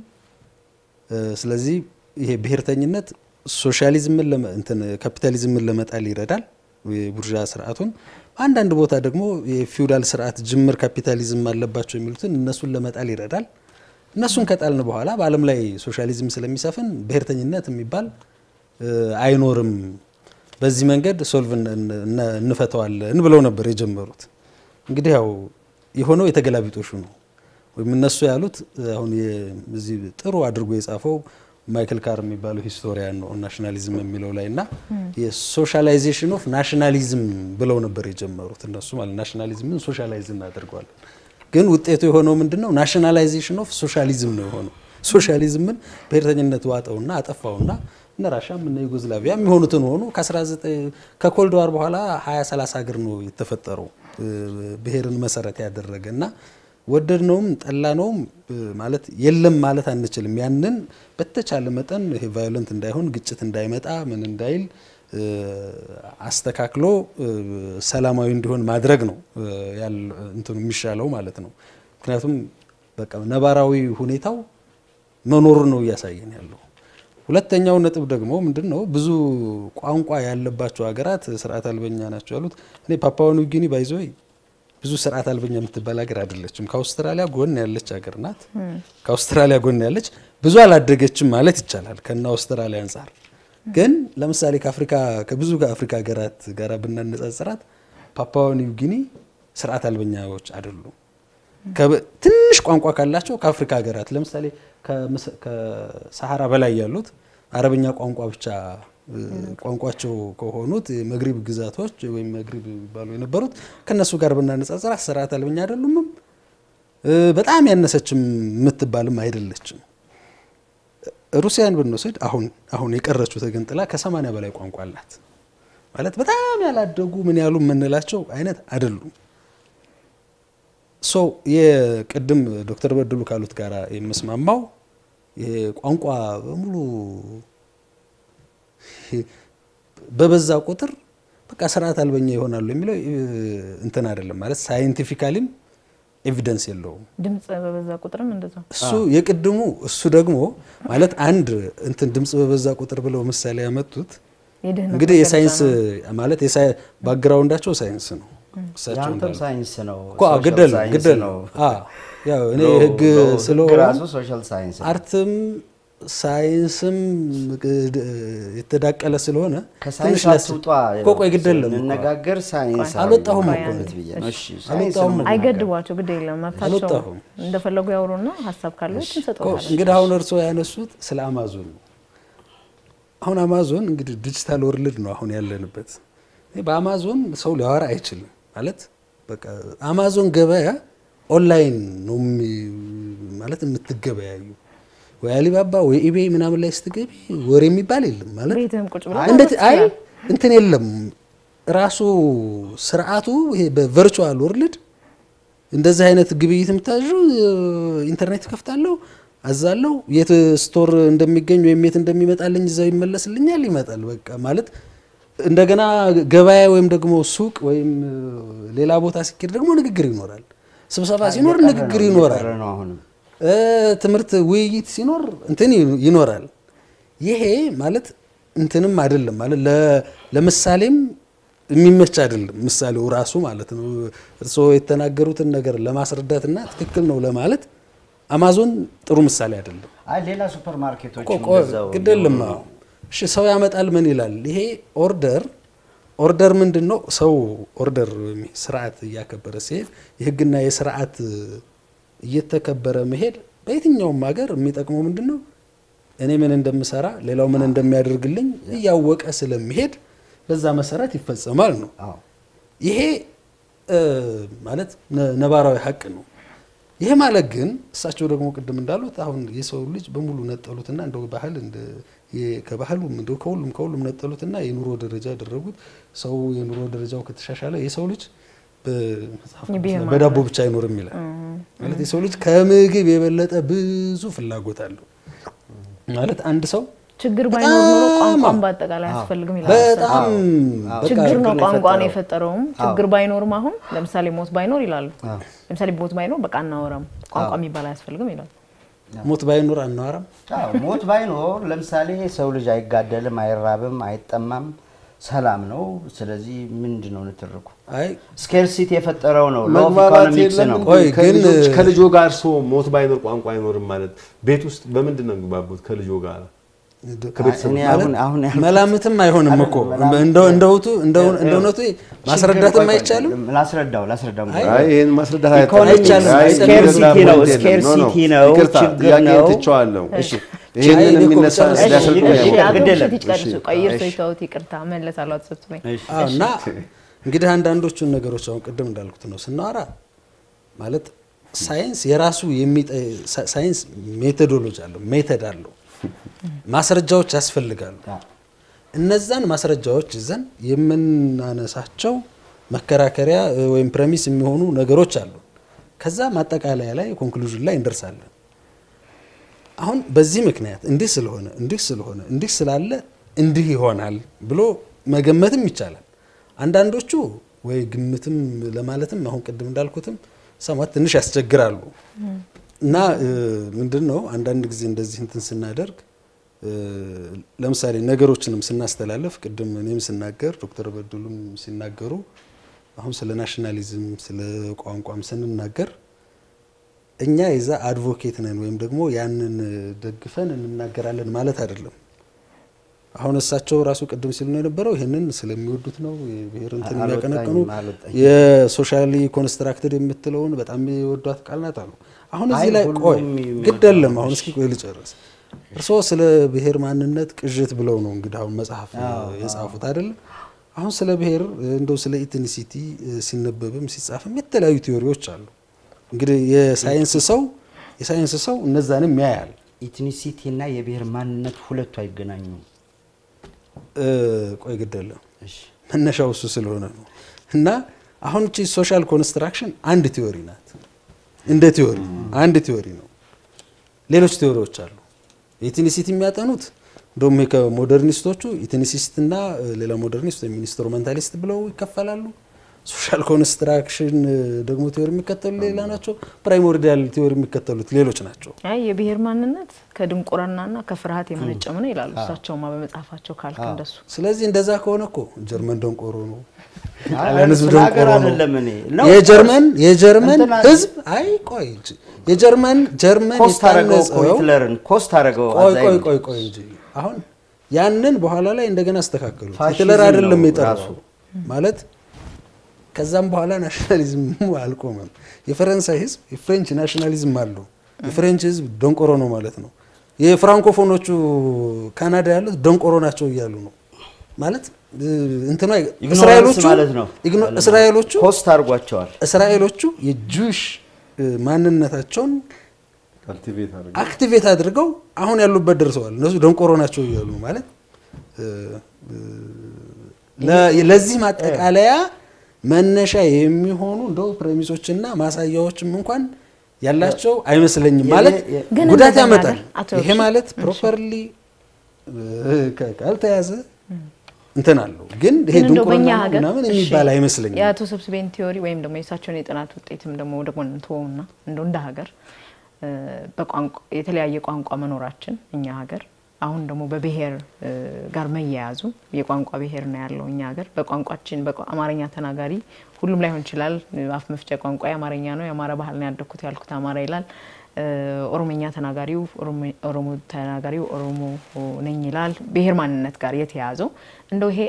Speaker 5: ስለዚህ ይሄ ብሔርተኝነት ሶሻሊዝምን ካፒታሊዝምን ለመጣል ይረዳል የቡርዣ ስርዓቱን አንድ ቦታ ደግሞ የፊውዳል ስርዓት ጅምር ካፒታሊዝም አለባቸው የሚሉትን እነሱን ለመጣል ይረዳል እነሱን ከጣልን በኋላ በአለም ላይ ሶሻሊዝም ስለሚሰፍን ብሔርተኝነት የሚባል አይኖርም በዚህ መንገድ ሶልቭ እንፈታዋለን ብለው ነበር የጀመሩት እንግዲህ ያው የሆነው የተገላቢጦሹ ነው ወይም እነሱ ያሉት አሁን እዚህ ጥሩ አድርጎ የጻፈው ማይክል ካር የሚባለው ሂስቶሪያን ነው ናሽናሊዝም የሚለው ላይና የሶሻላይዜሽን ኦፍ ናሽናሊዝም ብለው ነበር የጀመሩት እነሱ ማለት ናሽናሊዝምን ሶሻላይዝ እናደርጋለን ግን ውጤቱ የሆነው ምንድነው ናሽናላይዜሽን ኦፍ ሶሻሊዝም ነው የሆነው ሶሻሊዝምን ብሔርተኝነት ዋጠውና አጠፋውና እነ ራሻም እነ ዩጎዝላቪያ የሚሆኑትን ሆኑ ከ19 ከኮልድ ዋር በኋላ 20-30 ሀገር ነው የተፈጠረው ብሔርን መሰረት ያደረገና ወደድነውም ጠላነውም ማለት የለም ማለት አንችልም። ያንን በተቻለ መጠን ይሄ ቫዮለንት እንዳይሆን ግጭት እንዳይመጣ ምን እንዳይል አስተካክሎ ሰላማዊ እንዲሆን ማድረግ ነው እንትን የሚሻለው ማለት ነው። ምክንያቱም በቃ ነባራዊ ሁኔታው መኖር ነው ያሳየን ያለው። ሁለተኛው ነጥብ ደግሞ ምንድነው ብዙ ቋንቋ ያለባቸው ሀገራት ስርዓት አልበኛ ናቸው ያሉት። እኔ ፓፑዋ ኒው ጊኒ ባይዘይ ብዙ ስርዓት አልበኛ የምትባል ሀገር አይደለችም። ከአውስትራሊያ ጎን ያለች ሀገር ናት። ከአውስትራሊያ ጎን ያለች ብዙ አላደገችም ማለት ይቻላል ከና አውስትራሊያ አንፃር። ግን ለምሳሌ ከአፍሪካ ከብዙ ከአፍሪካ ሀገራት ጋር ብናነጻጽራት ፓፑዋ ኒው ጊኒ ስርዓት አልበኛዎች አይደሉም። ትንሽ ቋንቋ ካላቸው ከአፍሪካ ሀገራት ለምሳሌ ከሰሃራ በላይ ያሉት አረብኛ ቋንቋ ብቻ ቋንቋቸው ከሆኑት የመግሪብ ግዛቶች ወይም መግሪብ ይባሉ የነበሩት ከነሱ ጋር ብናነጻጽር ስርዓት አልበኛ አይደሉም። በጣም ያነሰችም የምትባልም አይደለችም። ሩሲያን ብንወስድ አሁን የቀረችው ተገንጥላ ከ80 በላይ ቋንቋ አላት ማለት በጣም ያላደጉ ምን ያሉ የምንላቸው አይነት አይደሉም። የቅድም ዶክተር በድሉ ካሉት ጋር የመስማማው የቋንቋ በሙሉ በበዛ ቁጥር በቃ ስርዓት አልበኛ ይሆናሉ የሚለው እንትን አይደለም ማለት ሳይንቲፊካሊም ኤቪደንስ የለውም።
Speaker 4: ድምጽ በበዛ ቁጥርም እንደዛው
Speaker 5: የቅድሙ እሱ ደግሞ ማለት አንድ እንትን ድምጽ በበዛ ቁጥር ብለው ምሳሌ ያመጡት እንግዲህ የሳይንስ ማለት ባክግራውንዳቸው ሳይንስ ነው።
Speaker 2: ያንተም ሳይንስ ነው
Speaker 5: ግደል ያው እኔ ህግ ስለሆነ
Speaker 2: ራሱ ሶሻል ሳይንስ
Speaker 5: አርትም ሳይንስም የተዳቀለ ስለሆነ
Speaker 2: ከሳይንስ አትውጣ
Speaker 5: ቆይ ግደል
Speaker 2: እንነጋገር ሳይንስ
Speaker 5: አልወጣሁም እኮ
Speaker 2: እሺ
Speaker 4: አይገድቧቸው ግድ የለም መብታቸው እንደፈለጉ ያወሩና ሐሳብ ካለው እንሰጣለን።
Speaker 5: እንግዲህ አሁን እርሶ ያነሱት ስለ አማዞን ነው። አሁን አማዞን እንግዲህ ዲጂታል ወርልድ ነው አሁን ያለንበት። በአማዞን ሰው ሊያወራ አይችልም ማለት በቃ አማዞን ገበያ ኦንላይን ነው ማለት የምትገበያዩ ወይ አሊባባ ወይ ኢቤይ ምናምን ላይ ስትገቢ ወሬ የሚባል የለም ማለት እንትን የለም። ራሱ ስርዓቱ ይሄ በቨርቹዋል ወርልድ እንደዚህ አይነት ግብይት የምታዡ ኢንተርኔት ከፍታለሁ አዛለው የት ስቶር እንደሚገኝ ወይ የት እንደሚመጣልኝ እዛው ይመለስልኛል ይመጣል በቃ ማለት እንደገና ገበያ ወይም ደግሞ ሱቅ ወይም ሌላ ቦታ ሲከድ ደግሞ ንግግር ይኖራል። ስብሰባ ሲኖር ንግግር ይኖራል። ትምህርት ውይይት ሲኖር እንትን ይኖራል። ይሄ ማለት እንትንም አይደለም ማለት ለምሳሌም የሚመች አይደለም ምሳሌው ራሱ ማለት ነው። እርሶ የተናገሩትን ነገር ለማስረዳትና ትክክል ነው ለማለት አማዞን ጥሩ ምሳሌ አይደለም።
Speaker 2: ሌላ ሱፐርማርኬቶች እንደዛው
Speaker 5: ግደልም እሺ ሰው ያመጣል ምን ይላል? ይሄ ኦርደር ምንድነው? ሰው ኦርደር ስርዓት ያከበረ ሲሄድ የህግና የስርዓት እየተከበረ መሄድ በየትኛውም ሀገር የሚጠቅመው ምንድነው? እኔ ምን እንደምሰራ ሌላው ምን እንደሚያደርግልኝ ያወቀ ስለሚሄድ በዛ መሰረት ይፈጸማል ነው። ይሄ ማለት ነባራዊ ሀቅ ነው። ይሄ ማለት ግን እሳቸው ደግሞ ቅድም እንዳሉት አሁን የሰው ልጅ በሙሉ ነጠሉትና እንደው ባህል ከባህሉ እንደው ከሁሉም ነጠሉትና የኑሮ ደረጃ ያደረጉት ሰው የኑሮ ደረጃው ከተሻሻለ የሰው ልጅ በዳቦ ብቻ አይኖርም ይላል ማለት የሰው ልጅ ከምግብ የበለጠ ብዙ ፍላጎት አለው ማለት አንድ ሰው
Speaker 4: ችግር ባይኖር ኖሮ ቋንቋን በአጠቃላይ አስፈልግም ይላል።
Speaker 5: በጣም
Speaker 4: ችግር ነው ቋንቋን የፈጠረውም ችግር ባይኖርም አሁን ለምሳሌ ሞት ባይኖር ይላሉ። ለምሳሌ ሞት ባይኖር በቃ አናወራም ቋንቋ የሚባል አያስፈልግም ይላል።
Speaker 5: ሞት ባይኖር አናወራም።
Speaker 2: ሞት ባይኖር ለምሳሌ ሰው ልጅ አይጋደልም፣ አይራብም፣ አይጠማም፣ ሰላም ነው። ስለዚህ ምንድነው ንትርኩ? ስኬርሲቲ የፈጠረው ነው ሎው ኢኮኖሚክስ ነው።
Speaker 1: ከልጆ ጋር ሰው ሞት ባይኖር ቋንቋ አይኖርም ማለት ቤት ውስጥ በምንድነው ግባቡት ከልጆ ጋር
Speaker 5: መላምትም አይሆንም እኮ እንደውነቱ ማስረዳትም አይቻልም።
Speaker 2: ላስረዳው
Speaker 1: አይ ይሄን ማስረዳት
Speaker 2: አይቻልም። ስኬርሲቲ ነው ችግር ነው
Speaker 1: ትቻለሁ። እሺ ይሄንን የሚነሳ
Speaker 5: እና እንግዲህ አንዳንዶቹን ነገሮች አሁን ቅድም እንዳልኩት ነው ስናወራ ማለት ሳይንስ የራሱ ሳይንስ ሜቶዶሎጂ አለው ሜተድ አለው ማስረጃዎች ያስፈልጋሉ። እነዛን ማስረጃዎች ይዘን የምናነሳቸው መከራከሪያ ወይም ፕሬሚስ የሚሆኑ ነገሮች አሉ። ከዛ ማጠቃለያ ላይ ኮንክሉዥን ላይ እንደርሳለን። አሁን በዚህ ምክንያት እንዲህ ስላለ እንዲህ ይሆናል ብሎ መገመትም ይቻላል። አንዳንዶቹ ወይ ግምትም ለማለትም አሁን ቅድም እንዳልኩትም ሰማት ትንሽ ያስቸግራሉ እና ምንድነው አንዳንድ ጊዜ እንደዚህ እንትን ስናደርግ ለምሳሌ ነገሮችንም ስናስተላልፍ ቅድም እኔም ስናገር ዶክተር በድሉም ሲናገሩ አሁን ስለ ናሽናሊዝም ስለ ቋንቋም ስንናገር እኛ የዛ አድቮኬት ነን ወይም ደግሞ ያንን ደግፈን እንናገራለን ማለት አይደለም። አሁን እሳቸው ራሱ ቅድም ሲሉ ነው የነበረው ይሄንን ስለሚወዱት ነው የብሔር እንትን የሚያቀነቅኑ የሶሻሊ ኮንስትራክትድ የምትለውን በጣም የወዷት ቃል ናት አሉ። አሁን እዚህ ላይ ቆይ ግደለም አሁን እስኪ ቆይ ልጨርስ። እርሶ ስለ ብሔር ማንነት ቅጅት ብለው ነው እንግዲህ አሁን መጽሐፍ የጻፉት አይደል? አሁን ስለ ብሔር እንደው ስለ ኢትኒሲቲ ሲነበብም ሲጻፍም የተለያዩ ቲዮሪዎች አሉ። እንግዲህ የሳይንስ ሰው እነዛንም ያያል።
Speaker 2: ኢትኒሲቲ እና የብሔር ማንነት ሁለቱ አይገናኙም።
Speaker 5: ቆይ ግደለም እሺ መነሻው እሱ ስለሆነ ነው። እና አሁን እቺ ሶሻል ኮንስትራክሽን አንድ ቲዮሪ ናት። እንደ ቲዮሪ አንድ ቲዮሪ ነው። ሌሎች ቲዮሪዎች አሉ። ኢትኒሲቲ የሚያጠኑት እንደውም ከሞደርኒስቶቹ ኢትኒሲስትና ሌላ ሞደርኒስት ወይም ኢንስትሩሜንታሊስት ብለው ይከፈላሉ። ሶሻል ኮንስትራክሽን ደግሞ ቲዮሪ የሚከተሉ ሌላ ናቸው። ፕራይሞርዲያል ቲዮሪ የሚከተሉት ሌሎች ናቸው።
Speaker 4: አይ የብሔር ማንነት ከድንቁርናና ከፍርሃት የመነጨ ነው ይላሉ እሳቸውማ በመጻፋቸው ካልክ እንደሱ።
Speaker 5: ስለዚህ እንደዛ ከሆነ እኮ ጀርመን ደንቆሮ ነው። የጀርመን ህዝብ አይ ቆይ የጀርመን
Speaker 2: የታነጸው ሂትለርን ኮስት አረገው
Speaker 5: ቆይ እንጂ አሁን ያንን በኋላ ላይ እንደገና አስተካከሉ። ሂትለር አይደለም የጠራው ማለት ከዛም በኋላ ናሽናሊዝም አልቆመም። የፈረንሳይ ህዝብ የፍሬንች ናሽናሊዝም አለው። የፍሬንች ህዝብ ደንቆሮ ነው ማለት ነው። የፍራንኮፎኖቹ ካናዳ ያሉት ደንቆሮ ናቸው እያሉ ነው ማለት እንትና እስራኤሎቹ
Speaker 2: ኮስት አርጓቸዋል።
Speaker 5: እስራኤሎቹ የጁሽ ማንነታቸውን አክቲቬት አድርገው አሁን ያሉበት ደርሰዋል። እነሱ ደንቆሮ ናቸው እያሉ ማለት ለዚህ ማጠቃለያ መነሻ የሚሆኑ እንደው ፕሬሚሶችና ማሳያዎችም እንኳን ያላቸው አይመስለኝም ማለት ጉዳት ያመጣል። ይሄ ማለት ፕሮፐርሊ ካልተያዘ እንትን አለው ግን ይሄ ድንቁርና ምናምን የሚባል አይመስለኝም።
Speaker 4: የአቶ ሰብስቤን ቲዮሪ ወይም ደግሞ የሳቸውን የጥናት ውጤትም ደግሞ ወደ ጎን ተወውና እንደው እንደ ሀገር በቋንቋ የተለያየ ቋንቋ መኖራችን እኛ ሀገር አሁን ደግሞ በብሔር ጋር መያያዙ የቋንቋ ብሔር ነው ያለው እኛ ሀገር በቋንቋችን በአማርኛ ተናጋሪ ሁሉም ላይሆን ይችላል። አፍ መፍቻ ቋንቋ የአማርኛ ነው የአማራ ባህል ነው ያደኩት ያልኩት አማራ ይላል። ኦሮሞኛ ተናጋሪው ኦሮሞ ተናጋሪው ኦሮሞ ነኝ ይላል። ብሔር ማንነት ጋር የተያዘው እንደው ይሄ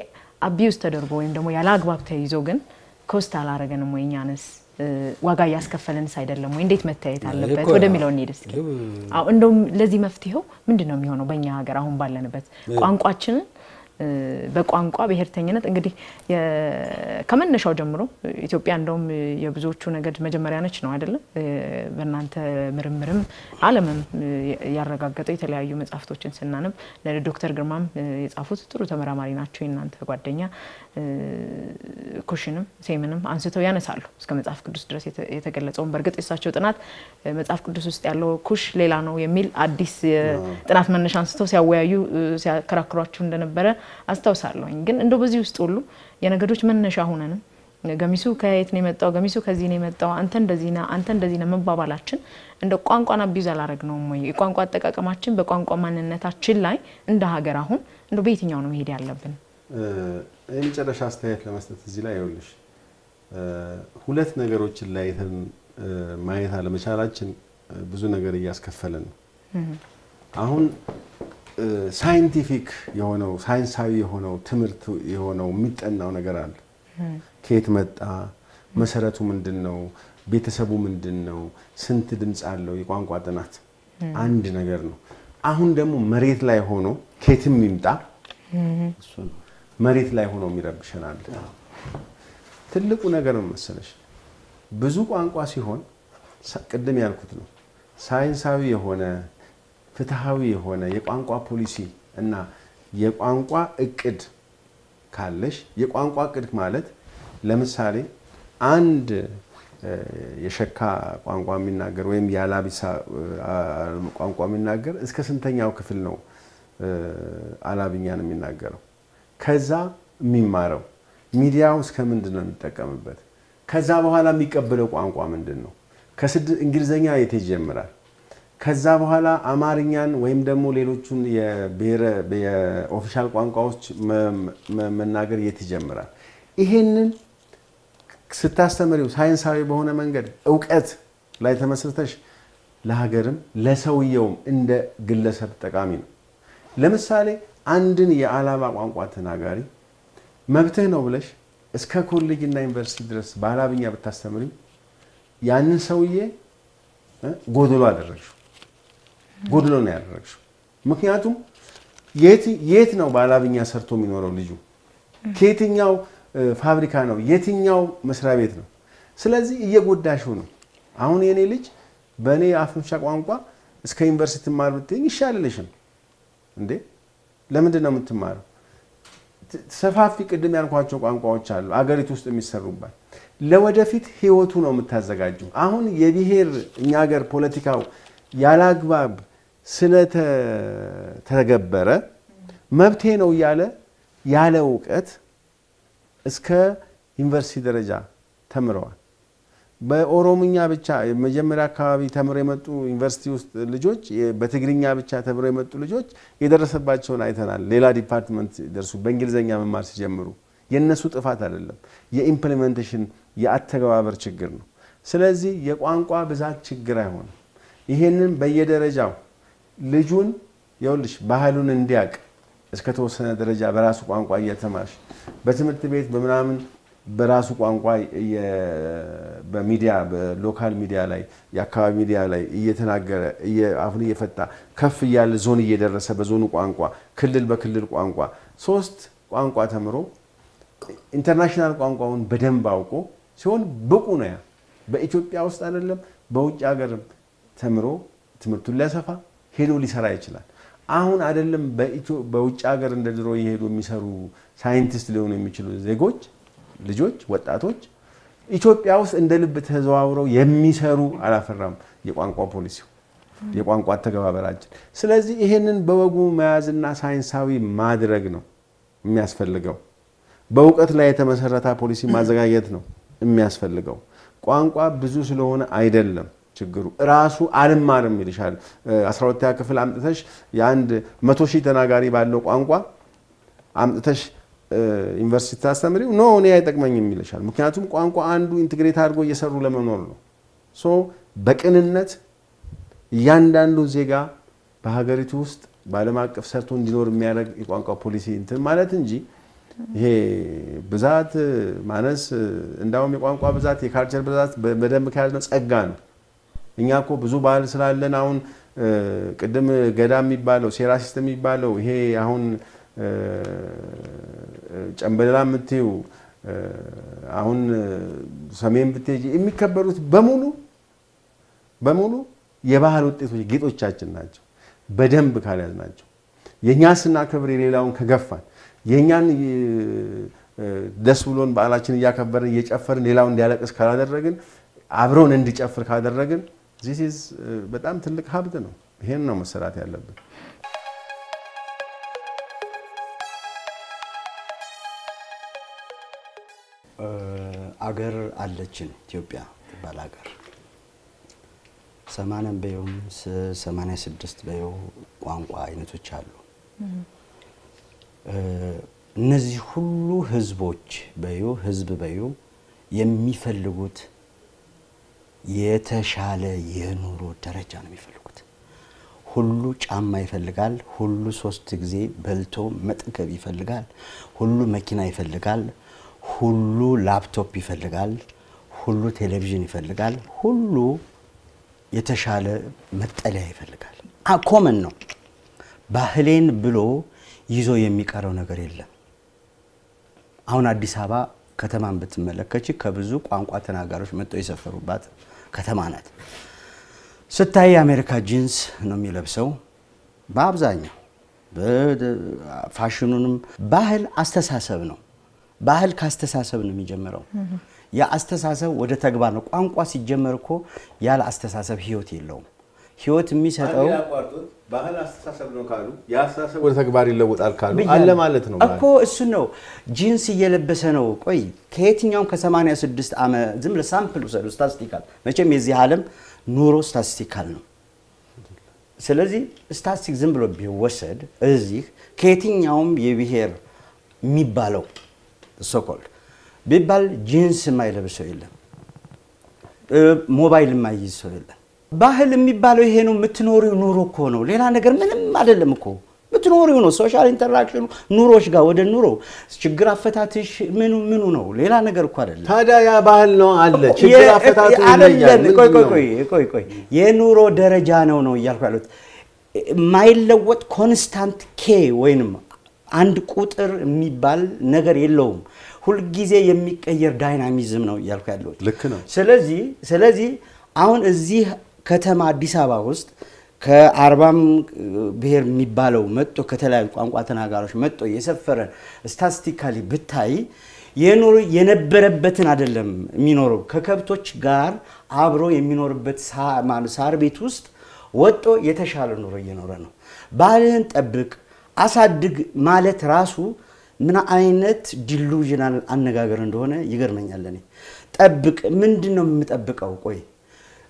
Speaker 4: አቢዩስ ተደርጎ ወይም ደግሞ ያለ አግባብ ተይዞ ግን ኮስት አላረገንም ወይ እኛንስ ዋጋ ያስከፈለንስ አይደለም ወይ እንዴት መታየት አለበት ወደሚለው እንሂድ እስኪ። አው እንደው ለዚህ መፍትሄው ምንድነው የሚሆነው በእኛ ሀገር አሁን ባለንበት ቋንቋችንን በቋንቋ ብሔርተኝነት እንግዲህ ከመነሻው ጀምሮ ኢትዮጵያ እንደውም የብዙዎቹ ነገድ መጀመሪያ ነች ነው አይደለ? በእናንተ ምርምርም ዓለምም ያረጋገጠው የተለያዩ መጽሐፍቶችን ስናነብ ለዶክተር ግርማም የጻፉት ጥሩ ተመራማሪ ናቸው የእናንተ ጓደኛ ኩሽንም ሴምንም አንስተው ያነሳሉ እስከ መጽሐፍ ቅዱስ ድረስ የተገለጸውን በርግጥ የሳቸው ጥናት መጽሐፍ ቅዱስ ውስጥ ያለው ኩሽ ሌላ ነው የሚል አዲስ ጥናት መነሻ አንስተው ሲያወያዩ ሲያከራክሯቸው እንደነበረ አስተውሳለሁኝ። ግን እንደው በዚህ ውስጥ ሁሉ የነገዶች መነሻ ሆነንም ገሚሱ ከየት ነው የመጣው ገሚሱ ከዚህ ነው የመጣው አንተ እንደዚህ ነው መባባላችን እንደ ቋንቋና ቢዛል አረግነው ወይ የቋንቋ አጠቃቀማችን በቋንቋ ማንነታችን ላይ እንደ ሀገር አሁን እንደው በየትኛው ነው መሄድ ያለብን?
Speaker 1: የመጨረሻ አስተያየት ለመስጠት እዚህ ላይ ይኸውልሽ ሁለት ነገሮችን ላይ ማየት አለመቻላችን ብዙ ነገር እያስከፈለን ነው። አሁን ሳይንቲፊክ የሆነው ሳይንሳዊ የሆነው ትምህርት የሆነው የሚጠናው ነገር አለ። ከየት መጣ መሰረቱ ምንድነው ቤተሰቡ ምንድነው ስንት ድምጽ አለው የቋንቋ ጥናት አንድ ነገር ነው። አሁን ደግሞ መሬት ላይ ሆኖ ከየትም ይምጣ እሱ መሬት ላይ ሆኖ የሚረብሸናል። ትልቁ ነገር መሰለሽ ብዙ ቋንቋ ሲሆን ቅድም ያልኩት ነው ሳይንሳዊ የሆነ ፍትሃዊ የሆነ የቋንቋ ፖሊሲ እና የቋንቋ እቅድ ካለሽ የቋንቋ እቅድ ማለት ለምሳሌ አንድ የሸካ ቋንቋ የሚናገር ወይም ያላቢሳ ቋንቋ የሚናገር እስከ ስንተኛው ክፍል ነው አላብኛን የሚናገረው ከዛ የሚማረው ሚዲያው እስከ ምንድን ነው የሚጠቀምበት ከዛ በኋላ የሚቀበለው ቋንቋ ምንድነው እንግሊዘኛ የት ይጀምራል ከዛ በኋላ አማርኛን ወይም ደግሞ ሌሎቹን የኦፊሻል ቋንቋዎች መናገር የት ይጀምራል ይሄንን ስታስተምሪው ሳይንሳዊ በሆነ መንገድ ዕውቀት ላይ ተመስርተሽ ለሀገርም ለሰውየውም እንደ ግለሰብ ጠቃሚ ነው ለምሳሌ አንድን የአላባ ቋንቋ ተናጋሪ መብትህ ነው ብለሽ እስከ ኮሌጅ እና ዩኒቨርሲቲ ድረስ በአላብኛ ብታስተምሪው ያንን ሰውዬ ጎድሎ አደረግሽው ጎድሎ ነው ያደረግሽው ምክንያቱም የት ነው በአላብኛ ሰርቶ የሚኖረው ልጁ ከየትኛው ፋብሪካ ነው የትኛው መስሪያ ቤት ነው ስለዚህ እየጎዳሽው ነው አሁን የኔ ልጅ በኔ አፍምሻ ቋንቋ እስከ ዩኒቨርሲቲ ማር ብትኝ ይሻልልሽም እንዴ ለምንድን ነው የምትማረው ሰፋፊ ቅድም ያልኳቸው ቋንቋዎች አሉ አገሪቱ ውስጥ የሚሰሩባት ለወደፊት ህይወቱ ነው የምታዘጋጀው አሁን የብሔር እኛ ሀገር ፖለቲካው ያላግባብ ስለተገበረ መብቴ ነው ያለ ዕውቀት እስከ ዩኒቨርሲቲ ደረጃ ተምረዋል በኦሮምኛ ብቻ መጀመሪያ አካባቢ ተምረው የመጡ ዩኒቨርሲቲ ውስጥ ልጆች በትግርኛ ብቻ ተምረው የመጡ ልጆች የደረሰባቸውን አይተናል ሌላ ዲፓርትመንት ደርሱ በእንግሊዘኛ መማር ሲጀምሩ የነሱ ጥፋት አይደለም የኢምፕሊሜንቴሽን የአተገባበር ችግር ነው ስለዚህ የቋንቋ ብዛት ችግር አይሆንም ይሄንን በየደረጃው ልጁን ይኸውልሽ ባህሉን እንዲያቅ እስከ ተወሰነ ደረጃ በራሱ ቋንቋ እየተማርሽ በትምህርት ቤት በመናምን በራሱ ቋንቋ በሚዲያ በሎካል ሚዲያ ላይ የአካባቢ ሚዲያ ላይ እየተናገረ አሁን እየፈታ ከፍ ያለ ዞን እየደረሰ በዞኑ ቋንቋ ክልል በክልል ቋንቋ ሶስት ቋንቋ ተምሮ ኢንተርናሽናል ቋንቋውን በደንብ አውቆ ሲሆን ብቁ ነው ያ በኢትዮጵያ ውስጥ አይደለም በውጭ ሀገርም ተምሮ ትምህርቱን ሊያሰፋ ሄዶ ሊሰራ ይችላል አሁን አይደለም በውጭ ሀገር እንደድሮ ይሄዱ የሚሰሩ ሳይንቲስት ሊሆኑ የሚችሉ ዜጎች ልጆች ወጣቶች ኢትዮጵያ ውስጥ እንደ ልብ ተዘዋውረው የሚሰሩ አላፈራም የቋንቋ ፖሊሲው የቋንቋ ተገባበራችን ስለዚህ ይሄንን በወጉ መያዝና ሳይንሳዊ ማድረግ ነው የሚያስፈልገው በእውቀት ላይ የተመሰረተ ፖሊሲ ማዘጋጀት ነው የሚያስፈልገው ቋንቋ ብዙ ስለሆነ አይደለም ችግሩ ራሱ አልማርም ይልሻል 12ኛ ክፍል አምጥተሽ የአንድ 100,000 ተናጋሪ ባለው ቋንቋ አምጥተሽ ዩኒቨርሲቲ ታስተምሪው ኖ እኔ አይጠቅመኝም ይልሻል ምክንያቱም ቋንቋ አንዱ ኢንተግሬት አድርጎ እየሰሩ ለመኖር ነው ሶ በቅንነት ያንዳንዱ ዜጋ በሀገሪቱ ውስጥ ባለም አቀፍ ሰርቶ እንዲኖር የሚያደርግ የቋንቋ ፖሊሲ እንትን ማለት እንጂ ይሄ ብዛት ማነስ እንዳውም የቋንቋ ብዛት የካልቸር ብዛት በደንብ ካለና ጸጋ ነው እኛኮ ብዙ ባህል ስላለን አሁን ቅድም ገዳ የሚባለው ሴራ ሲስተም የሚባለው ይሄ አሁን ጨምበላ ምትዩ አሁን ሰሜን ብትጂ የሚከበሩት በሙሉ የባህል ውጤቶች ጌጦቻችን ናቸው በደንብ ካልያዝ ናቸው የኛ ስናከብር የሌላውን ከገፋን የኛን ደስ ብሎን በዓላችን እያከበርን እየጨፈርን ሌላው እንዲያለቅስ ካላደረግን አብሮን እንዲጨፍር ካደረግን this is በጣም ትልቅ ሀብት ነው ይሄን ነው መሰራት ያለበት
Speaker 2: አገር አለችን ኢትዮጵያ ትባል አገር 80 በየውም 86 በየው ቋንቋ አይነቶች አሉ እነዚህ ሁሉ ህዝቦች ህዝብ የሚፈልጉት የተሻለ የኑሮ ደረጃ ነው የሚፈልጉት ሁሉ ጫማ ይፈልጋል ሁሉ 3 ጊዜ በልቶ መጥገብ ይፈልጋል ሁሉ መኪና ይፈልጋል ሁሉ ላፕቶፕ ይፈልጋል ሁሉ ቴሌቪዥን ይፈልጋል ሁሉ የተሻለ መጠለያ ይፈልጋል ኮመን ነው ባህሌን ብሎ ይዞ የሚቀረው ነገር የለም አሁን አዲስ አበባ ከተማን ብትመለከቺ ከብዙ ቋንቋ ተናጋሪዎች መጥተው የሰፈሩባት ከተማ ናት ስታይ አሜሪካ ጂንስ ነው የሚለብሰው በአብዛኛው ፋሽኑንም ባህል አስተሳሰብ ነው ባህል ካስተሳሰብ ነው የሚጀምረው ያ አስተሳሰብ ወደ ተግባር ነው ቋንቋ ሲጀመር እኮ ያለ አስተሳሰብ ህይወት የለውም ህይወት የሚሰጠው
Speaker 1: ባህል አስተሳሰብ ነው ካሉ ያ አስተሳሰብ ወደ ተግባር ይለወጣል ካሉ አለ ማለት ነው
Speaker 2: እኮ እሱ ነው ጂንስ እየለበሰ ነው ቆይ ከየትኛውም ከ86 ዓመት ዝም ለሳምፕል ወሰዱ ስታቲስቲካል መቼም የዚህ ዓለም ኑሮ ስታቲስቲካል ነው ስለዚህ ስታቲስቲክ ዝም ብሎ ቢወሰድ እዚህ ከየትኛውም የብሔር የሚባለው ሶኮል ቢባል ጂንስ የማይለብሰው የለም ሞባይል የማይይዝ ሰው የለም ባህል የሚባለው ይሄ ነው የምትኖሪው ኑሮ እኮ ነው ሌላ ነገር ምንም አይደለም እኮ የምትኖሪው ነው ሶሻል ኢንተራክሽኑ ኑሮሽ ጋር ወደ ኑሮ ችግር አፈታትሽ ምኑ ነው ሌላ ነገር እኮ አይደለም
Speaker 1: ታዲያ ያ ባህል ነው አለ ችግር አፈታቱ ይለያል
Speaker 2: ቆይ የኑሮ ደረጃ ነው እያልኩ ያሉት ማይለወጥ ኮንስታንት ኬ ወይንም አንድ ቁጥር የሚባል ነገር የለውም ሁሉ ጊዜ የሚቀየር ዳይናሚዝም ነው እያልኩ ያሉት
Speaker 1: ልክ ነው
Speaker 2: ስለዚህ አሁን እዚህ ከተማ አዲስ አበባ ውስጥ ከ40 ብሔር የሚባለው መጥቶ ከተለያዩ ቋንቋ ተናጋሪዎች መጥቶ የሰፈረ ስታቲስቲካሊ ብታይ የነበረበትን አይደለም የሚኖረው ከከብቶች ጋር አብሮ የሚኖርበት ሳር ቤት ውስጥ ወጥቶ የተሻለ ኑሮ እየኖረ ነው ባህልን ጠብቅ አሳድግ ማለት ራሱ ምን አይነት ዲሉዥናል አነጋገር እንደሆነ ይገርመኛል እኔ ጠብቅ ምንድነው የምጠብቀው ቆይ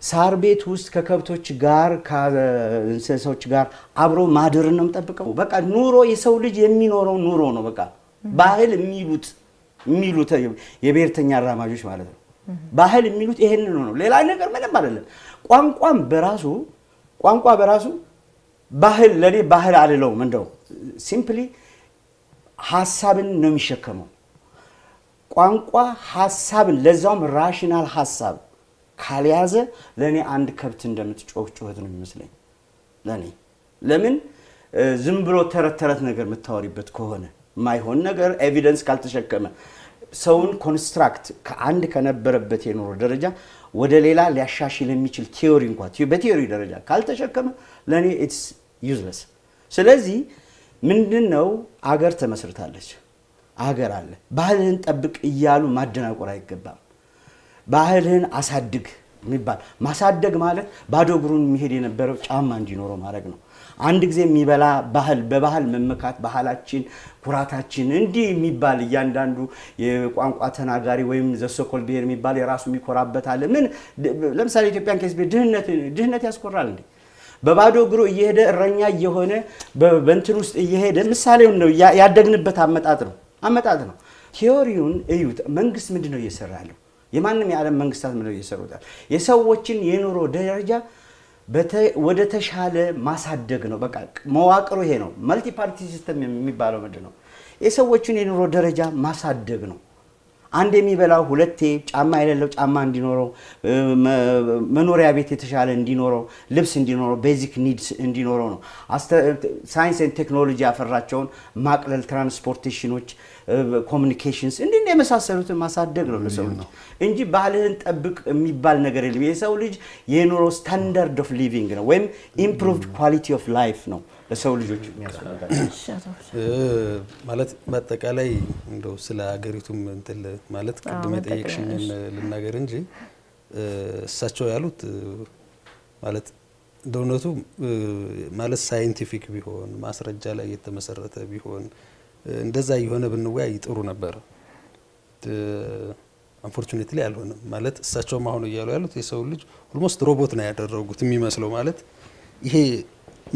Speaker 2: ሳር ቤት ውስጥ ከከብቶች ጋር ከእንስሳዎች ጋር አብሮ ማደርን ነው የምጠብቀው በቃ ኑሮ የሰው ልጅ የሚኖረው ኑሮ ነው በቃ ባህል የሚሉት የብሔርተኛ አራማጆች ማለት ነው ባህል የሚሉት ይሄን ነው ሌላ ነገር ምንም አይደለም ቋንቋ በራሱ ባህል ለኔ ባህል አይደለም እንደው ሲምፕሊ ሐሳብን ነው የሚሸከመው ቋንቋ ሐሳብን ለዛውም ራሽናል ሐሳብ ካልያዘ ለኔ አንድ ከብት እንደምትጮህት ነው የሚመስለኝ ለኔ ለምን ዝም ብሎ ተረት ነገር መታወሪበት ከሆነ ማይሆን ነገር ኤቪደንስ ካልተሸከመ ሰውን ኮንስትራክት ከአንድ ከነበረበት የኑሮ ደረጃ ወደ ሌላ ሊያሻሽል የሚችል ቲዮሪ እንኳን በቲዮሪ ደረጃ ካልተሸከመ ለኔ ኢትስ ዩዝለስ ስለዚህ ምንድነው አገር ተመስርታለች አገር አለ ባህልን ጠብቅ ይያሉ ማደናቆር አይገባም ባህልን አሳድግ የሚባል ማሳደግ ማለት ባዶ እግሩን የሚሄድ የነበረው ጫማ እንዲኖረው ማድረግ ነው አንድ ጊዜ የሚበላ ባህል በባህል መመካት ባህላችን ኩራታችን እንዲህ የሚባል እያንዳንዱ የቋንቋ ተናጋሪ ወይም ዘሶኮል ብሔር የሚባል የራሱ የሚኮራበት አለ ምን ለምሳሌ ኢትዮጵያን ከስቤ ድህነት ያስቆራል እንዴ በባዶ እግሩ እየሄደ እረኛ እየሆነ በእንትን ውስጥ እየሄደ ምሳሌው ነው ያደግንበት አመጣጥ ነው ቲዮሪውን እዩት መንግስት ምንድነው እየሰራ ያለው የማንንም የዓለም መንግስታት ምንድነው እየሰሩታል የሰዎችን የኑሮ ደረጃ ወደ ተሻለ ማሳደግ ነው በቃ መዋቅሩ ይሄ ነው መልቲ ፓርቲ ሲስተም የሚባለው ምንድነው የሰዎችን የኑሮ ደረጃ ማሳደግ ነው አንድ የሚበላው ሁለቴ ጫማ የሌለው ጫማ እንዲኖረው መኖሪያ ቤት የተሻለ እንዲኖረው ልብስ እንዲኖረው ቤዚክ ኒድስ እንዲኖረው ነው ሳይንስ ኤንድ ቴክኖሎጂ ያፈራቸውን ማቅለል ትራንስፖርቴሽኖች ኮሙኒኬሽንስ እንዴ የመሳሰሉትን ማሳደግ ነው ለሰው ልጅ እንጂ ባህልን ጠብቅ የሚባል ነገር የለም የሰው ልጅ የኑሮ ስታንዳርድ ኦፍ ሊቪንግ ነው ወይም ኢምፕሩቭድ ኳሊቲ ኦፍ ላይፍ ነው ለሰው ልጆች የሚያስፈልጋቸው
Speaker 5: ማለት በአጠቃላይ እንደው ስለ ሀገሪቱም እንትን ማለት ቅድም የጠየቅሽኝን ልናገር እንጂ እሳቸው ያሉት ማለት እንደውነቱ ማለት ሳይንቲፊክ ቢሆን ማስረጃ ላይ የተመሰረተ ቢሆን እንደዛ ይሆነ ብንወያይ ጥሩ ነበር አንፎርቹኔትሊ አልሆነም ማለት እሳቸውም አሁን እያሉ ያሉት የሰው ልጅ ኦልሞስት ሮቦት ነው ያደረጉት የሚመስለው ማለት ይሄ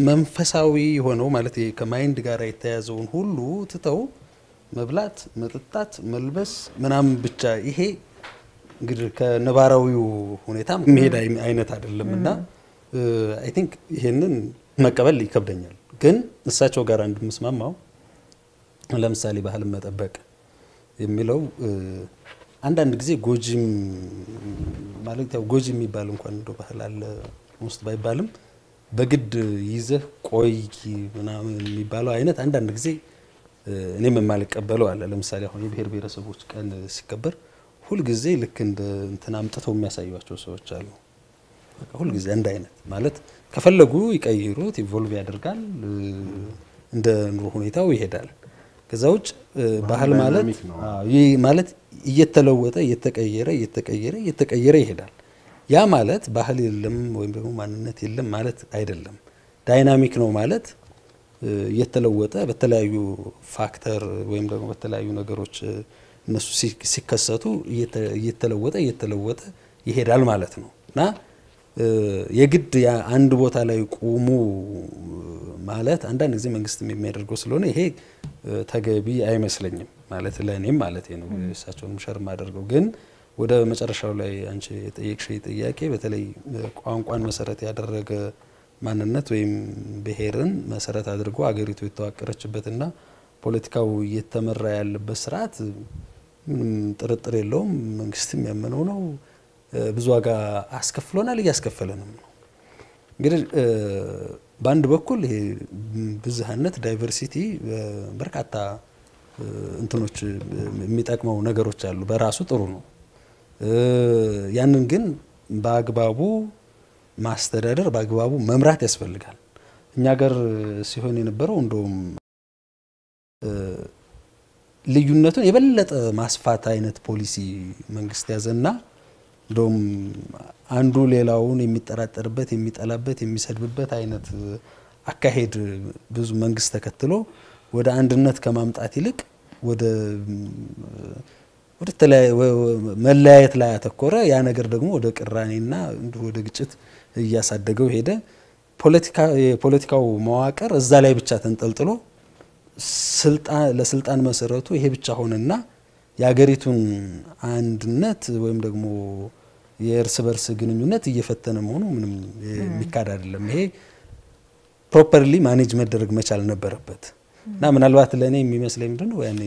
Speaker 5: መንፈሳዊ ሆነው ማለት ከማይንድ ጋር የተያዘውን ሁሉ ትተው መብላት መጠጣት መልበስ ምናምን ብቻ ይሄ እንግዲህ ከነባራዊው ሁኔታ መሄድ አይነት አይደለምና አይ ቲንክ ይሄንን መቀበል ይከብደኛል ግን እሳቸው ጋር እንደምስማማው ለምሳሌ ባህልን መጠበቅ የሚለው አንዳንድ ጊዜ ጎጂም ማለት ያው ጎጂ የሚባል እንኳን እንደው ባህል አለ ውስጥ ባይባልም በግድ ይዘህ ቆይ ምናምን የሚባለው አይነት አንዳንድ ጊዜ እኔም የማልቀበለው አለ ለምሳሌ አሁን የብሔር ብሔረሰቦች ቀን ሲከበር ሁሉ ጊዜ ልክ እንደ እንትና አምጥተው የሚያሳዩዋቸው ሰዎች አሉ ሁሉ ጊዜ አንድ አይነት ማለት ከፈለጉ ይቀይሩት ኢቮልቭ ያደርጋል እንደ ኑሮ ሁኔታው ይሄዳል ከዛ ውጭ ባህል ማለት እየተለወጠ እየተቀየረ ይሄዳል ያ ማለት ባህል የለም ወይም ደግሞ ማንነት የለም ማለት አይደለም ዳይናሚክ ነው ማለት እየተለወጠ በተለያዩ ፋክተር ወይም ደግሞ በተለያዩ ነገሮች እነሱ ሲከሰቱ እየተለወጠ ይሄዳል ማለት ነው እና የግድ ያ አንድ ቦታ ላይ ቆሙ ማለት አንዳንድ ጊዜ መንግስትም የሚያደርገው ስለሆነ ይሄ ተገቢ አይመስለኝም ማለት ለኔም ማለት ነው እሳቸውንም ሸር ማደርገው ግን ወደ መጨረሻው ላይ አንቺ የጠየቅሽኝ ጥያቄ በተለይ ቋንቋን መሰረት ያደረገ ማንነት ወይም ብሔርን መሰረት አድርጎ አገሪቱ የተዋቀረችበትና ፖለቲካው እየተመራ ያለበት ስርዓት ምንም ጥርጥር የለውም መንግስትም ያመነው ነው ብዙ ዋጋ አስከፍሎናል እያስከፈለንም ነው እንግዲህ በአንድ በኩል ይሄ ብዝሃነት ዳይቨርሲቲ በርካታ እንትኖች የሚጠቅመው ነገሮች አሉ በራሱ ጥሩ ነው ያንን ግን በአግባቡ ማስተዳደር በአግባቡ መምራት ያስፈልጋል እኛ ሀገር ሲሆን የነበረው እንደውም ልዩነቱን የበለጠ ማስፋት አይነት ፖሊሲ መንግስት ያዘና እንደውም አንዱ ሌላውን የሚጠራጠርበት የሚጠላበት የሚሰድብበት አይነት አካሄድ ብዙ መንግስት ተከትሎ ወደ አንድነት ከማምጣት ይልቅ ወደ መለያየት ላይ ያተኮረ ያ ነገር ደግሞ ወደ ቅራኔና ወደ ግጭት እያሳደገው ሄደ የፖለቲካው መዋቅር እዛ ላይ ብቻ ተንጠልጥሎ ለስልጣን መሰረቱ ይሄ ብቻ ሆነና የሀገሪቱን አንድነት ወይም ደግሞ የእርስ በርስ ግንኙነት እየፈተነ መሆኑ ምንም የሚካድ አይደለም ይሄ ፕሮፐርሊ ማኔጅ መደረግ መቻል ነበረበት እና ምናልባት ለኔ የሚመስለኝ ምንድነው ያኔ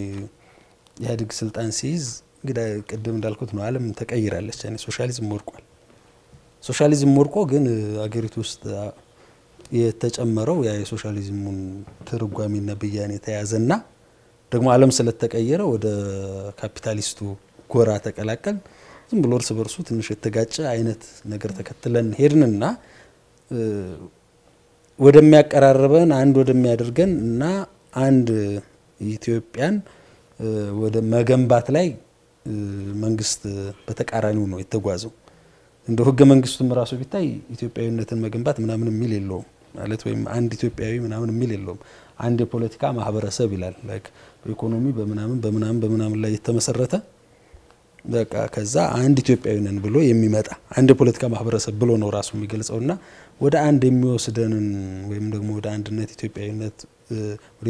Speaker 5: ኢህአዴግ ስልጣን ሲይዝ እንግዲህ ቅድም እንዳልኩት ነው ዓለም ተቀይራለች ያኔ ሶሻሊዝም ወርቆ ግን አገሪቱ ውስጥ የተጨመረው ያ የሶሻሊዝሙን ትርጓሜና ብያኔ ተያዘና ደግሞ ዓለም ስለተቀየረ ወደ ካፒታሊስቱ ጎራ ተቀላቀል ዝም ብሎ እርስ በርሱ ትንሽ የተጋጨ አይነት ነገር ተከትለን ሄድንና ወደሚያቀራርበን አንድ ወደሚያደርገን እና አንድ ኢትዮጵያን ወደ መገንባት ላይ መንግስት በተቃራኒው ነው የተጓዘው እንደ ህገ መንግስቱም ራሱ ቢታይ ኢትዮጵያዊነትን መገንባት ምናምን የሚል የለውም ማለት ወይም አንድ ኢትዮጵያዊ ምናምን የሚል የለውም አንድ የፖለቲካ ማህበረሰብ ይላል ላይክ በኢኮኖሚ በምናምን ላይ የተመሰረተ በቃ ከዛ አንድ ኢትዮጵያዊ ነን ብሎ የሚመጣ አንድ የፖለቲካ ማህበረሰብ ብሎ ነው ራሱ የሚገልጸውና ወደ አንድ የሚወስደንን ወይም ደግሞ ወደ አንድነት ኢትዮጵያዊነት ወደ